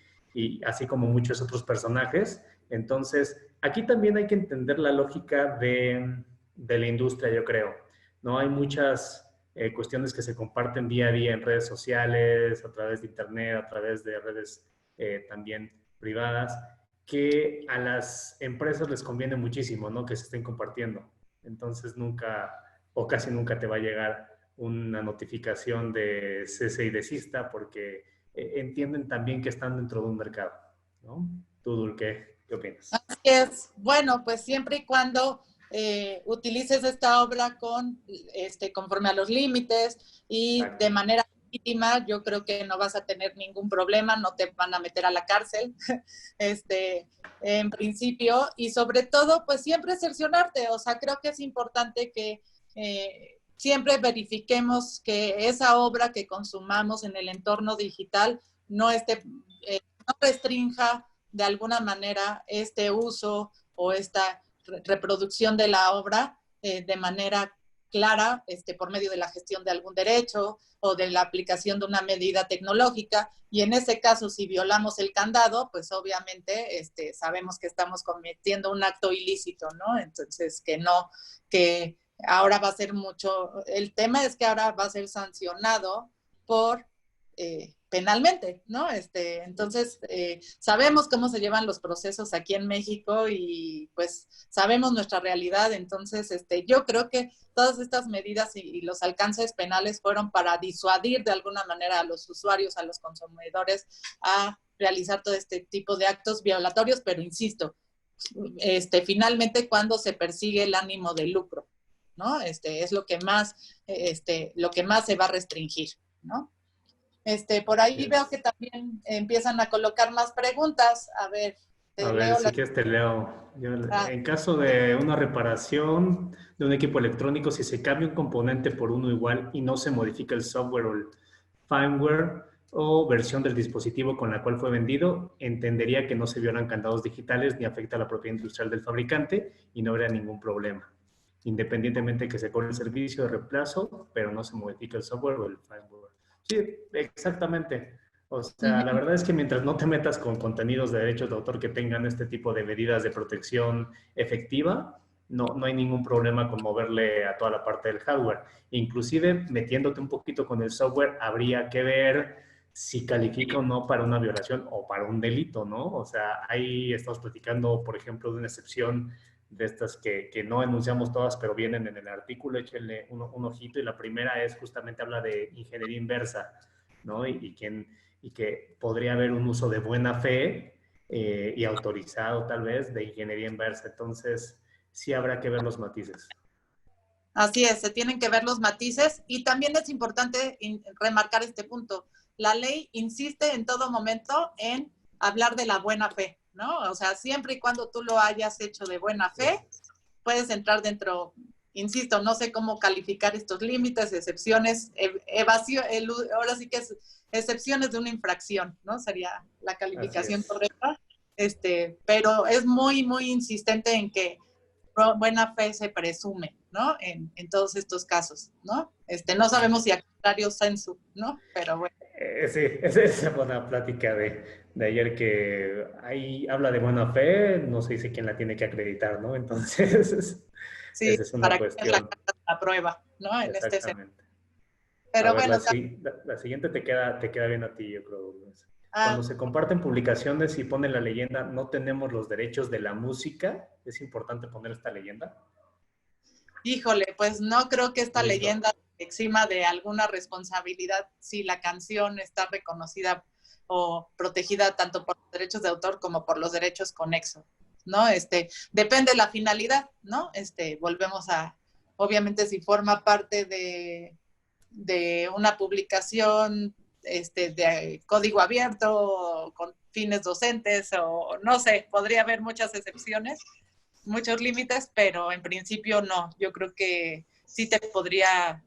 así como muchos otros personajes. Entonces, aquí también hay que entender la lógica de la industria, yo creo, ¿no? Hay muchas cuestiones que se comparten día a día en redes sociales, a través de internet, a través de redes también privadas, que a las empresas les conviene muchísimo, ¿no? Que se estén compartiendo. Entonces nunca o casi nunca te va a llegar una notificación de cese y desista porque entienden también que están dentro de un mercado, ¿no? Tú, Dul, ¿qué opinas? Así es. Bueno, pues siempre y cuando utilices esta obra conforme a los límites y Exacto. de manera legítima, yo creo que no vas a tener ningún problema, no te van a meter a la cárcel, en principio, y sobre todo, pues siempre cerciorarte, o sea, creo que es importante que siempre verifiquemos que esa obra que consumamos en el entorno digital no restrinja de alguna manera este uso o esta reproducción de la obra de manera clara, por medio de la gestión de algún derecho o de la aplicación de una medida tecnológica, y en ese caso, si violamos el candado, pues obviamente sabemos que estamos cometiendo un acto ilícito, ¿no? Entonces, que ahora va a ser el tema es que ahora va a ser sancionado por penalmente, ¿no? Entonces, sabemos cómo se llevan los procesos aquí en México y pues sabemos nuestra realidad. Entonces, yo creo que todas estas medidas y los alcances penales fueron para disuadir de alguna manera a los usuarios, a los consumidores, a realizar todo este tipo de actos violatorios, pero insisto, finalmente cuando se persigue el ánimo de lucro, ¿no? Es lo que más se va a restringir, ¿no? Por ahí veo que también empiezan a colocar más preguntas. A ver, Si quieres te leo. En caso de una reparación de un equipo electrónico, si se cambia un componente por uno igual y no se modifica el software o el firmware o versión del dispositivo con la cual fue vendido, entendería que no se violan candados digitales ni afecta a la propiedad industrial del fabricante y no habría ningún problema, independientemente de que se cobre el servicio de reemplazo, pero no se modifica el software o el firmware. Sí, exactamente. O sea, la verdad es que mientras no te metas con contenidos de derechos de autor que tengan este tipo de medidas de protección efectiva, no hay ningún problema con moverle a toda la parte del hardware. Inclusive, metiéndote un poquito con el software, habría que ver si califica o no para una violación o para un delito, ¿no? O sea, ahí estamos platicando, por ejemplo, de una excepción de estas que no enunciamos todas, pero vienen en el artículo, échenle un ojito, y la primera es justamente habla de ingeniería inversa, ¿no? Y que podría haber un uso de buena fe y autorizado tal vez de ingeniería inversa. Entonces, sí habrá que ver los matices. Así es, se tienen que ver los matices y también es importante remarcar este punto. La ley insiste en todo momento en hablar de la buena fe, ¿no? O sea, siempre y cuando tú lo hayas hecho de buena fe, puedes entrar dentro, insisto, no sé cómo calificar estos límites, excepciones, evasión, ahora sí que es excepciones de una infracción, ¿no? Sería la calificación correcta. Pero es muy, muy insistente en que buena fe se presume, ¿no? En todos estos casos, ¿no? No sabemos si a contrario sensu, ¿no? Pero bueno. Sí, esa es buena plática de ayer, que ahí habla de buena fe, no se dice quién la tiene que acreditar, ¿no? Entonces, Sí, esa es una para que es cuestión. la prueba, ¿no? En este sentido. Exactamente. Pero A ver, bueno, la siguiente te queda bien a ti, yo creo. Cuando se comparten publicaciones y ponen la leyenda, no tenemos los derechos de la música, ¿es importante poner esta leyenda? híjole, pues no creo que esta Listo. leyenda exima de alguna responsabilidad si la canción está reconocida o protegida tanto por los derechos de autor como por los derechos conexos, ¿no? Depende de la finalidad, ¿no? Volvemos a, obviamente, si forma parte de una publicación de código abierto con fines docentes o no sé, podría haber muchas excepciones, muchos límites, pero en principio no. Yo creo que sí te podría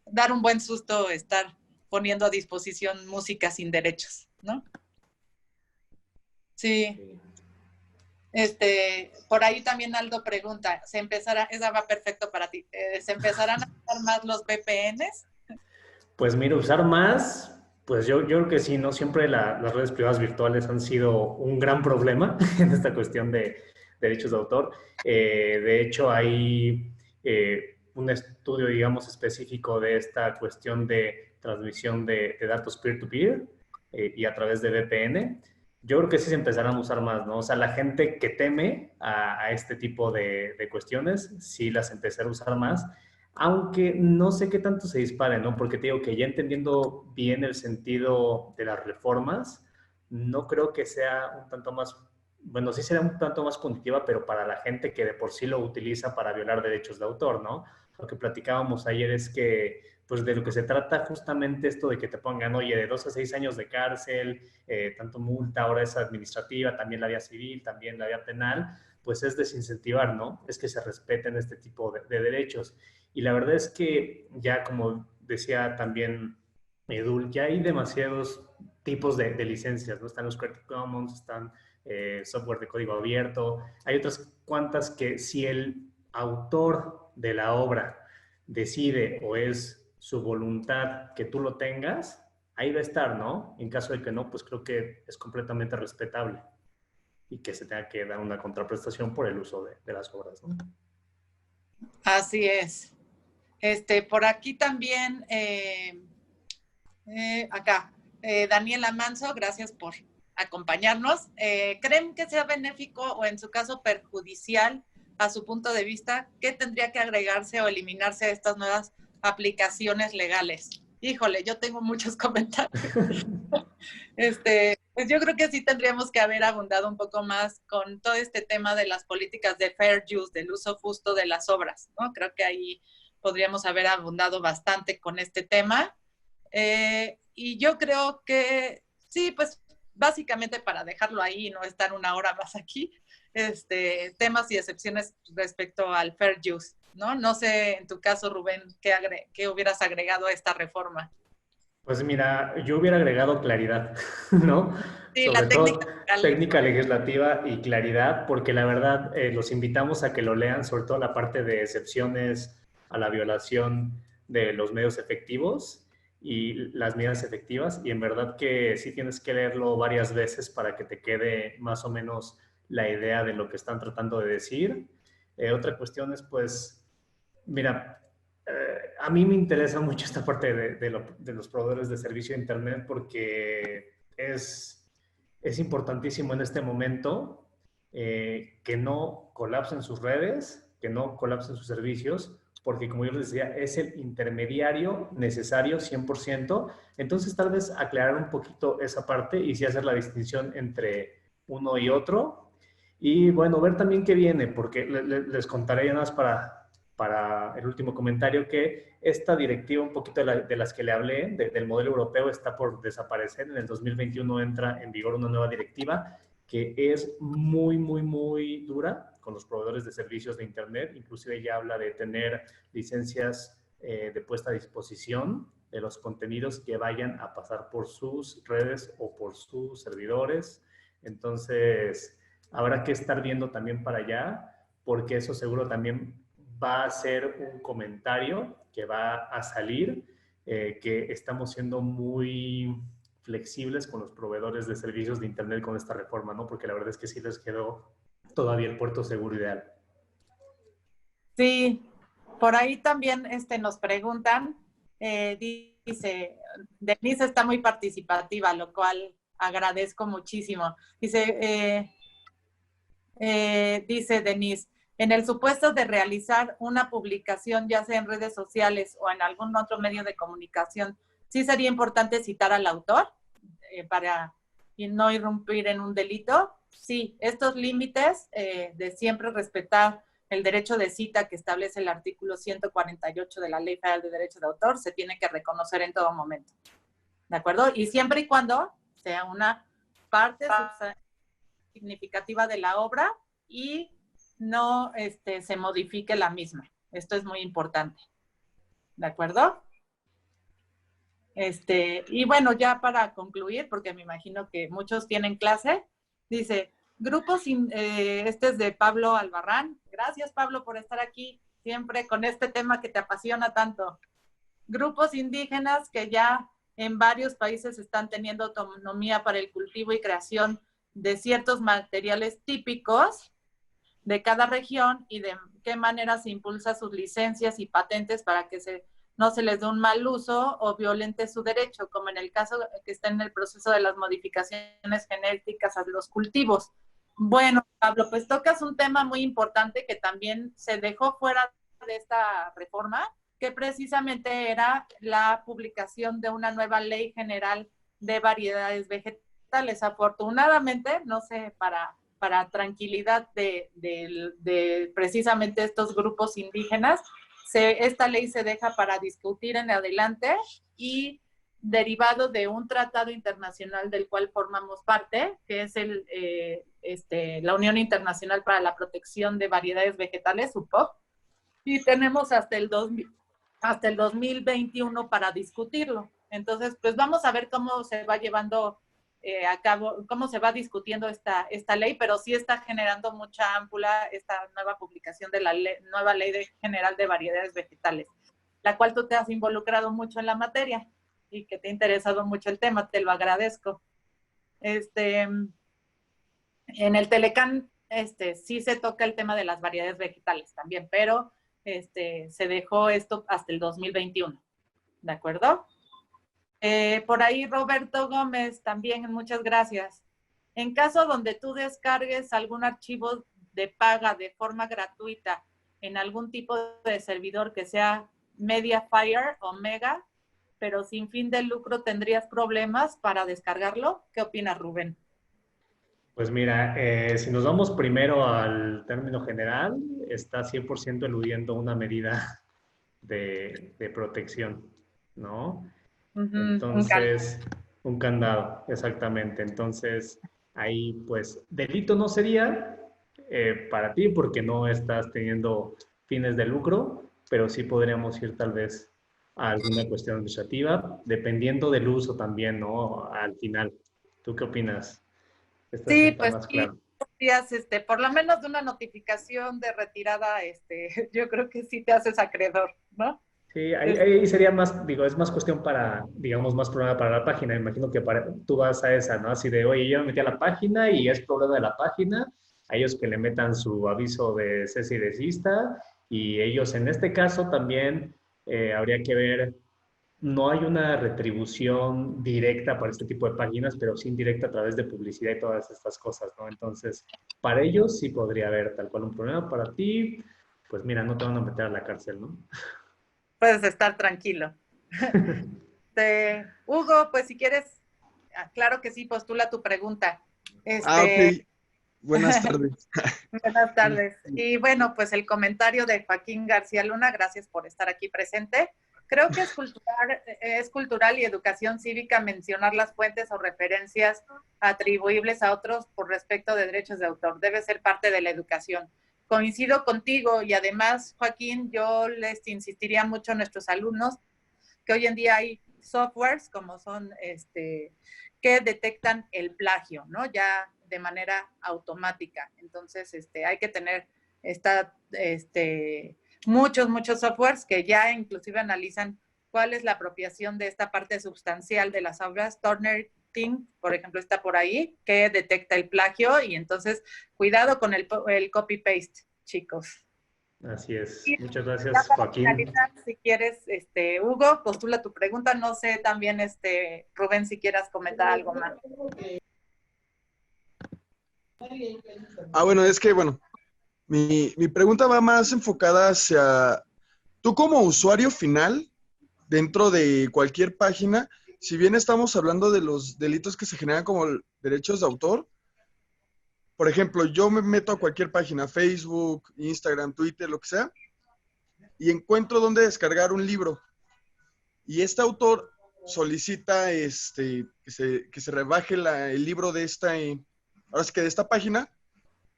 dar un buen susto estar poniendo a disposición música sin derechos, ¿no? Sí. Por ahí también Aldo pregunta, esa va perfecto para ti, ¿se empezarán a usar más los VPNs? Pues mira, usar más, pues yo creo que sí, ¿no? Siempre las redes privadas virtuales han sido un gran problema en esta cuestión de derechos de autor. De hecho, hay un estudio, digamos, específico de esta cuestión de transmisión de datos peer-to-peer y a través de VPN. Yo creo que sí se empezarán a usar más, ¿no? O sea, la gente que teme a este tipo de cuestiones, sí las empezará a usar más, aunque no sé qué tanto se dispare, ¿no? Porque te digo que ya entendiendo bien el sentido de las reformas, no creo que sea un tanto más, bueno, sí será un tanto más punitiva, pero para la gente que de por sí lo utiliza para violar derechos de autor, ¿no? Lo que platicábamos ayer es que, pues de lo que se trata justamente esto de que te pongan, oye, de 2 a 6 años de cárcel, tanto multa, ahora es administrativa, también la vía civil, también la vía penal, pues es desincentivar, ¿no? Es que se respeten este tipo de derechos. Y la verdad es que ya, como decía también Edul, ya hay demasiados tipos de licencias, ¿no? Están los Creative Commons, están software de código abierto, hay otras cuantas que si el autor de la obra decide o es su voluntad que tú lo tengas, ahí va a estar, ¿no? En caso de que no, pues creo que es completamente respetable y que se tenga que dar una contraprestación por el uso de las obras, ¿no? Así es. Por aquí también, acá, Daniela Manso, gracias por acompañarnos. ¿Creen que sea benéfico o en su caso perjudicial a su punto de vista? ¿Qué tendría que agregarse o eliminarse a estas nuevas aplicaciones legales? Híjole, yo tengo muchos comentarios. Pues yo creo que sí tendríamos que haber abundado un poco más con todo este tema de las políticas de fair use, del uso justo de las obras, ¿no? Creo que ahí podríamos haber abundado bastante con este tema. Y yo creo que sí, pues básicamente para dejarlo ahí y no estar una hora más aquí, temas y excepciones respecto al fair use, ¿no? No sé, en tu caso, Rubén, ¿qué hubieras agregado a esta reforma? Pues mira, yo hubiera agregado claridad, ¿no? Sí, Sobre la todo técnica técnica legislativa y claridad, porque la verdad los invitamos a que lo lean, sobre todo la parte de excepciones a la violación de los medios efectivos y las medidas efectivas, y en verdad que sí tienes que leerlo varias veces para que te quede más o menos la idea de lo que están tratando de decir. Otra cuestión es, pues, mira, a mí me interesa mucho esta parte de los proveedores de servicio de Internet porque es importantísimo en este momento que no colapsen sus redes, que no colapsen sus servicios, porque como yo les decía, es el intermediario necesario 100%. Entonces, tal vez aclarar un poquito esa parte y sí hacer la distinción entre uno y otro. Y bueno, ver también qué viene, porque les contaré ya más para el último comentario que esta directiva, un poquito de las que le hablé, del modelo europeo, está por desaparecer. En el 2021 entra en vigor una nueva directiva que es muy, muy, muy dura con los proveedores de servicios de Internet. Inclusive ya habla de tener licencias de puesta a disposición de los contenidos que vayan a pasar por sus redes o por sus servidores. Entonces, habrá que estar viendo también para allá, porque eso seguro también va a ser un comentario que va a salir, que estamos siendo muy flexibles con los proveedores de servicios de Internet con esta reforma, ¿no? Porque la verdad es que sí les quedó todavía el puerto seguro ideal. Sí, por ahí también nos preguntan, dice, Denise está muy participativa, lo cual agradezco muchísimo. Dice, dice Denise, en el supuesto de realizar una publicación, ya sea en redes sociales o en algún otro medio de comunicación, ¿sí sería importante citar al autor para no irrumpir en un delito? Sí, estos límites de siempre respetar el derecho de cita que establece el artículo 148 de la Ley Federal de Derecho de Autor se tiene que reconocer en todo momento. ¿De acuerdo? Y siempre y cuando sea una parte significativa de la obra y no se modifique la misma. Esto es muy importante. ¿De acuerdo? Y bueno, ya para concluir, porque me imagino que muchos tienen clase, dice, grupos, este es de Pablo Albarrán. Gracias, Pablo, por estar aquí siempre con este tema que te apasiona tanto. Grupos indígenas que ya en varios países están teniendo autonomía para el cultivo y creación de ciertos materiales típicos de cada región y de qué manera se impulsa sus licencias y patentes para que no se les dé un mal uso o violente su derecho, como en el caso que está en el proceso de las modificaciones genéticas a los cultivos. Bueno, Pablo, pues tocas un tema muy importante que también se dejó fuera de esta reforma, que precisamente era la publicación de una nueva ley general de variedades vegetales. Afortunadamente, no sé, para tranquilidad de precisamente estos grupos indígenas, esta ley se deja para discutir en adelante y derivado de un tratado internacional del cual formamos parte, que es la Unión Internacional para la Protección de Variedades Vegetales, UPOV, y tenemos hasta el 2021 para discutirlo. Entonces, pues vamos a ver cómo se va llevando a cabo, cómo se va discutiendo esta ley, pero sí está generando mucha ámpula esta nueva publicación de la nueva Ley General de Variedades Vegetales, la cual tú te has involucrado mucho en la materia y que te ha interesado mucho el tema, te lo agradezco. En el Telecán sí se toca el tema de las variedades vegetales también, pero se dejó esto hasta el 2021, ¿de acuerdo? Por ahí Roberto Gómez también, muchas gracias. En caso donde tú descargues algún archivo de paga de forma gratuita en algún tipo de servidor que sea Mediafire o Mega, pero sin fin de lucro, ¿tendrías problemas para descargarlo? ¿Qué opinas, Rubén? Pues mira, si nos vamos primero al término general, está 100% eludiendo una medida de protección, ¿no? Entonces, un candado, exactamente. Entonces, ahí pues, delito no sería para ti porque no estás teniendo fines de lucro, pero sí podríamos ir tal vez a alguna cuestión administrativa, dependiendo del uso también, ¿no? Al final. ¿Tú qué opinas? Sí, pues claro. Por lo menos de una notificación de retirada, yo creo que sí te haces acreedor, ¿no? Sí, ahí sería más, digo, es más cuestión para, digamos, más problema para la página. Me imagino que tú vas a esa, ¿no? Así de, oye, yo me metí a la página y es problema de la página. A ellos que le metan su aviso de cese y desista. Y ellos, en este caso, también Habría que ver, no hay una retribución directa para este tipo de páginas, pero sí indirecta a través de publicidad y todas estas cosas, ¿no? Entonces, para ellos sí podría haber tal cual un problema. Para ti, pues mira, no te van a meter a la cárcel, ¿no? Puedes estar tranquilo. Hugo, pues si quieres, claro que sí, postula tu pregunta. Ok. Buenas tardes. Buenas tardes. Y bueno, pues el comentario de Joaquín García Luna, gracias por estar aquí presente. Creo que es cultural y educación cívica mencionar las fuentes o referencias atribuibles a otros por respecto de derechos de autor. Debe ser parte de la educación. Coincido contigo y además, Joaquín, yo les insistiría mucho a nuestros alumnos que hoy en día hay softwares como son que detectan el plagio, ¿no? Ya de manera automática. Entonces, hay que tener muchos softwares que ya inclusive analizan cuál es la apropiación de esta parte sustancial de las obras. Turner Ting, por ejemplo, está por ahí, que detecta el plagio y entonces cuidado con el copy-paste, chicos. Así es. Y Muchas ya gracias, para Joaquín. finalizar, si quieres, Hugo, postula tu pregunta. No sé también, Rubén, si quieras comentar algo más. Bueno, es que, bueno, mi pregunta va más enfocada hacia, tú como usuario final, dentro de cualquier página, si bien estamos hablando de los delitos que se generan como derechos de autor, por ejemplo, yo me meto a cualquier página, Facebook, Instagram, Twitter, lo que sea, y encuentro dónde descargar un libro. Y este autor solicita que se rebaje el libro de ahora sí que de esta página.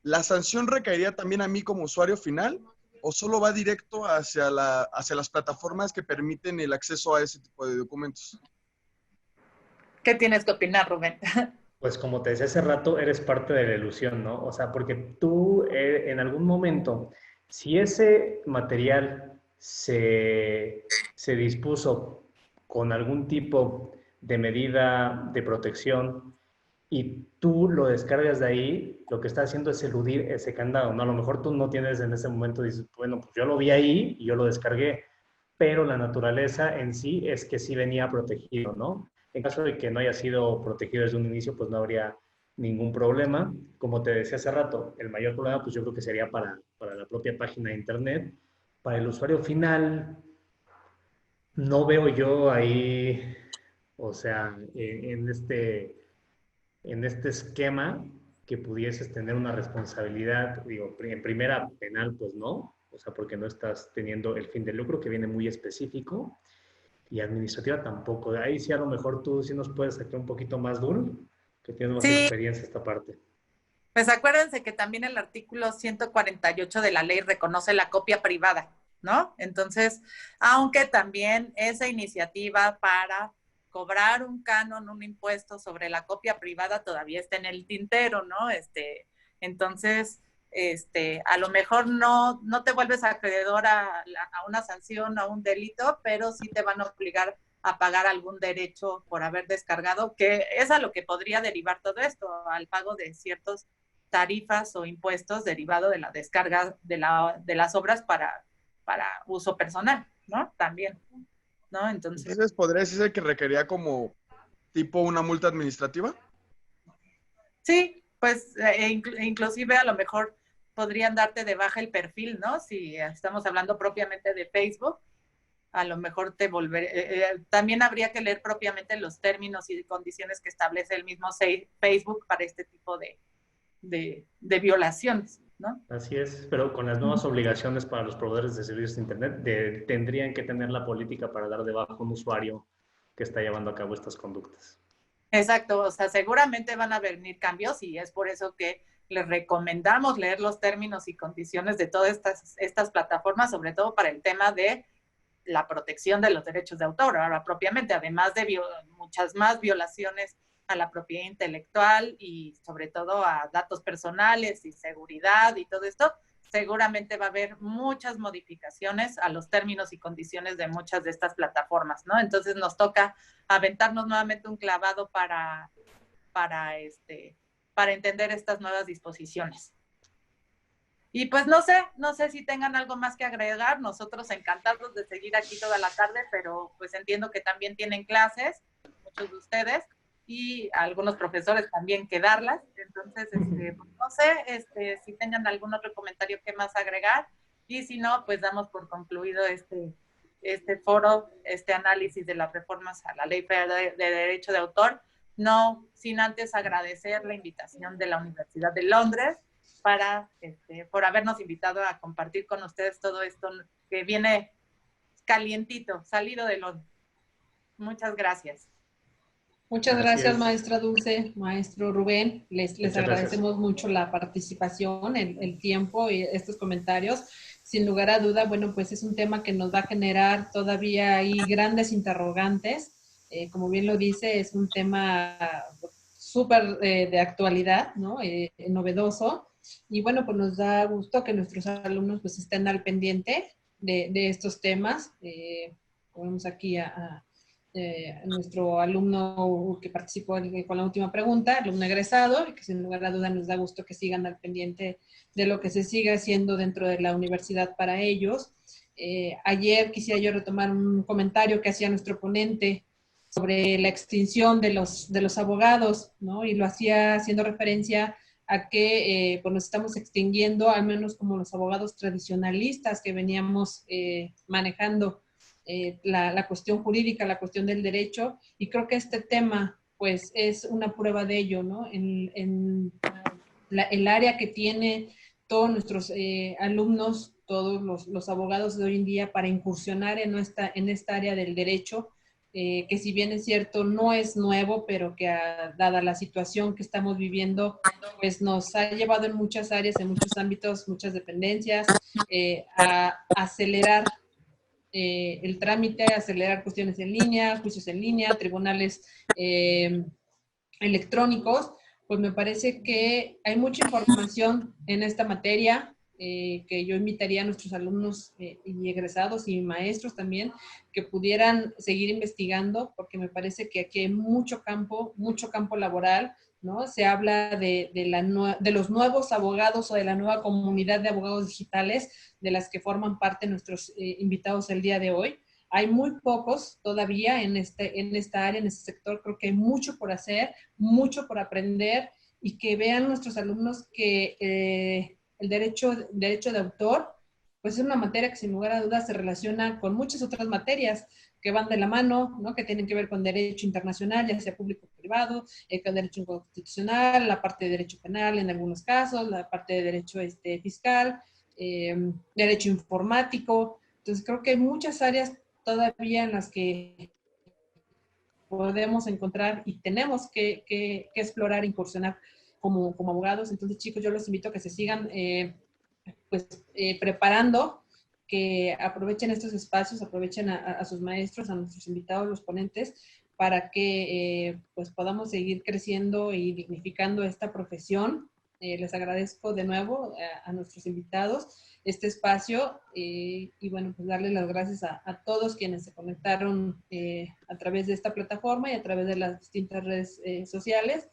¿La sanción recaería también a mí como usuario final o solo va directo hacia las plataformas que permiten el acceso a ese tipo de documentos? ¿Qué tienes que opinar, Rubén? Pues como te decía hace rato, eres parte de la ilusión, ¿no? O sea, porque tú en algún momento, si ese material se dispuso con algún tipo de medida de protección y tú lo descargas de ahí, lo que está haciendo es eludir ese candado, ¿no? A lo mejor tú no tienes en ese momento, dices, bueno, pues yo lo vi ahí y yo lo descargué, pero la naturaleza en sí es que sí venía protegido, ¿no? En caso de que no haya sido protegido desde un inicio, pues no habría ningún problema. Como te decía hace rato, el mayor problema, pues yo creo que sería para la propia página de internet. Para el usuario final, no veo yo ahí, o sea, en este esquema que pudieses tener una responsabilidad, digo, en primera penal, pues no, o sea, porque no estás teniendo el fin de lucro que viene muy específico, y administrativa tampoco. De ahí sí a lo mejor tú sí nos puedes sacar un poquito más duro, que tienes más Sí, experiencia esta parte. pues acuérdense que también el artículo 148 de la ley reconoce la copia privada, ¿no? Entonces, aunque también esa iniciativa para cobrar un canon, un impuesto sobre la copia privada todavía está en el tintero, ¿no? Entonces, a lo mejor no te vuelves acreedor a una sanción, a un delito, pero sí te van a obligar a pagar algún derecho por haber descargado, que es a lo que podría derivar todo esto, al pago de ciertos tarifas o impuestos derivado de la descarga de las obras para uso personal, ¿no? También, ¿no? Entonces, ¿podría decirse que requería como tipo una multa administrativa? Sí, pues inclusive a lo mejor podrían darte de baja el perfil, ¿no? Si estamos hablando propiamente de Facebook, a lo mejor también habría que leer propiamente los términos y condiciones que establece el mismo Facebook para este tipo de violaciones, ¿no? Así es, pero con las nuevas obligaciones para los proveedores de servicios de Internet, tendrían que tener la política para dar de baja a un usuario que está llevando a cabo estas conductas. Exacto, o sea, seguramente van a venir cambios y es por eso que les recomendamos leer los términos y condiciones de todas estas plataformas, sobre todo para el tema de la protección de los derechos de autor, ahora propiamente, además de muchas más violaciones a la propiedad intelectual y sobre todo a datos personales y seguridad y todo esto, seguramente va a haber muchas modificaciones a los términos y condiciones de muchas de estas plataformas, ¿no? Entonces nos toca aventarnos nuevamente un clavado para entender estas nuevas disposiciones. Y pues no sé si tengan algo más que agregar. Nosotros encantados de seguir aquí toda la tarde, pero pues entiendo que también tienen clases, muchos de ustedes, y algunos profesores también que darlas. Entonces, pues no sé si tengan algún otro comentario que más agregar. Y si no, pues damos por concluido este foro, este análisis de las reformas a la Ley Federal de Derecho de Autor, no sin antes agradecer la invitación de la Universidad de Londres por habernos invitado a compartir con ustedes todo esto que viene calientito, salido de Londres. Muchas gracias. Muchas gracias, maestra Dulce, maestro Rubén. Les agradecemos mucho la participación, el tiempo y estos comentarios. Sin lugar a duda, bueno, pues es un tema que nos va a generar todavía ahí grandes interrogantes. Como bien lo dice, es un tema súper de actualidad, ¿no? Novedoso. Y bueno, pues nos da gusto que nuestros alumnos pues estén al pendiente de estos temas. Ponemos aquí a nuestro alumno que participó con la última pregunta, alumno egresado, y que sin lugar a duda nos da gusto que sigan al pendiente de lo que se sigue haciendo dentro de la universidad para ellos. Ayer quisiera yo retomar un comentario que hacía nuestro ponente sobre la extinción de los abogados, ¿no? Y lo hacía haciendo referencia a que pues nos estamos extinguiendo, al menos como los abogados tradicionalistas que veníamos manejando la cuestión jurídica, la cuestión del derecho, y creo que este tema pues es una prueba de ello, ¿no? En el área que tiene todos nuestros alumnos, todos los abogados de hoy en día para incursionar en esta área del derecho, que si bien es cierto no es nuevo, pero que dada la situación que estamos viviendo, pues nos ha llevado en muchas áreas, en muchos ámbitos, muchas dependencias, a acelerar el trámite, acelerar cuestiones en línea, juicios en línea, tribunales electrónicos. Pues me parece que hay mucha información en esta materia, que yo invitaría a nuestros alumnos y egresados y maestros también que pudieran seguir investigando, porque me parece que aquí hay mucho campo laboral, ¿no? Se habla de los nuevos abogados o de la nueva comunidad de abogados digitales de las que forman parte nuestros invitados el día de hoy. Hay muy pocos todavía en esta área, en este sector. Creo que hay mucho por hacer, mucho por aprender, y que vean nuestros alumnos que el derecho de autor pues es una materia que sin lugar a dudas se relaciona con muchas otras materias que van de la mano, ¿no? Que tienen que ver con derecho internacional, ya sea público o privado, con derecho constitucional, la parte de derecho penal en algunos casos, la parte de derecho fiscal, derecho informático. Entonces creo que hay muchas áreas todavía en las que podemos encontrar y tenemos que explorar, incursionar como abogados. Entonces, chicos, yo los invito a que se sigan preparando, que aprovechen estos espacios, aprovechen a sus maestros, a nuestros invitados, los ponentes, para que pues podamos seguir creciendo y dignificando esta profesión. Les agradezco de nuevo a nuestros invitados este espacio y bueno, pues darles las gracias a todos quienes se conectaron a través de esta plataforma y a través de las distintas redes sociales,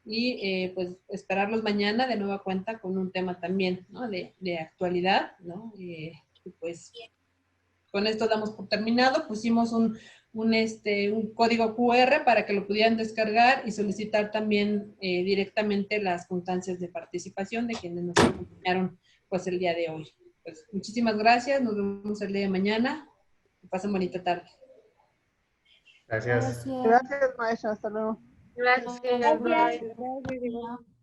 y pues esperarlos mañana de nueva cuenta con un tema también, ¿no? de actualidad, ¿no? Y pues con esto damos por terminado. Pusimos un código QR para que lo pudieran descargar y solicitar también directamente las constancias de participación de quienes nos acompañaron pues el día de hoy. Pues muchísimas gracias, nos vemos el día de mañana. Que pasen bonita tarde. Gracias. Gracias, maestra. Hasta luego. Gracias. Bye.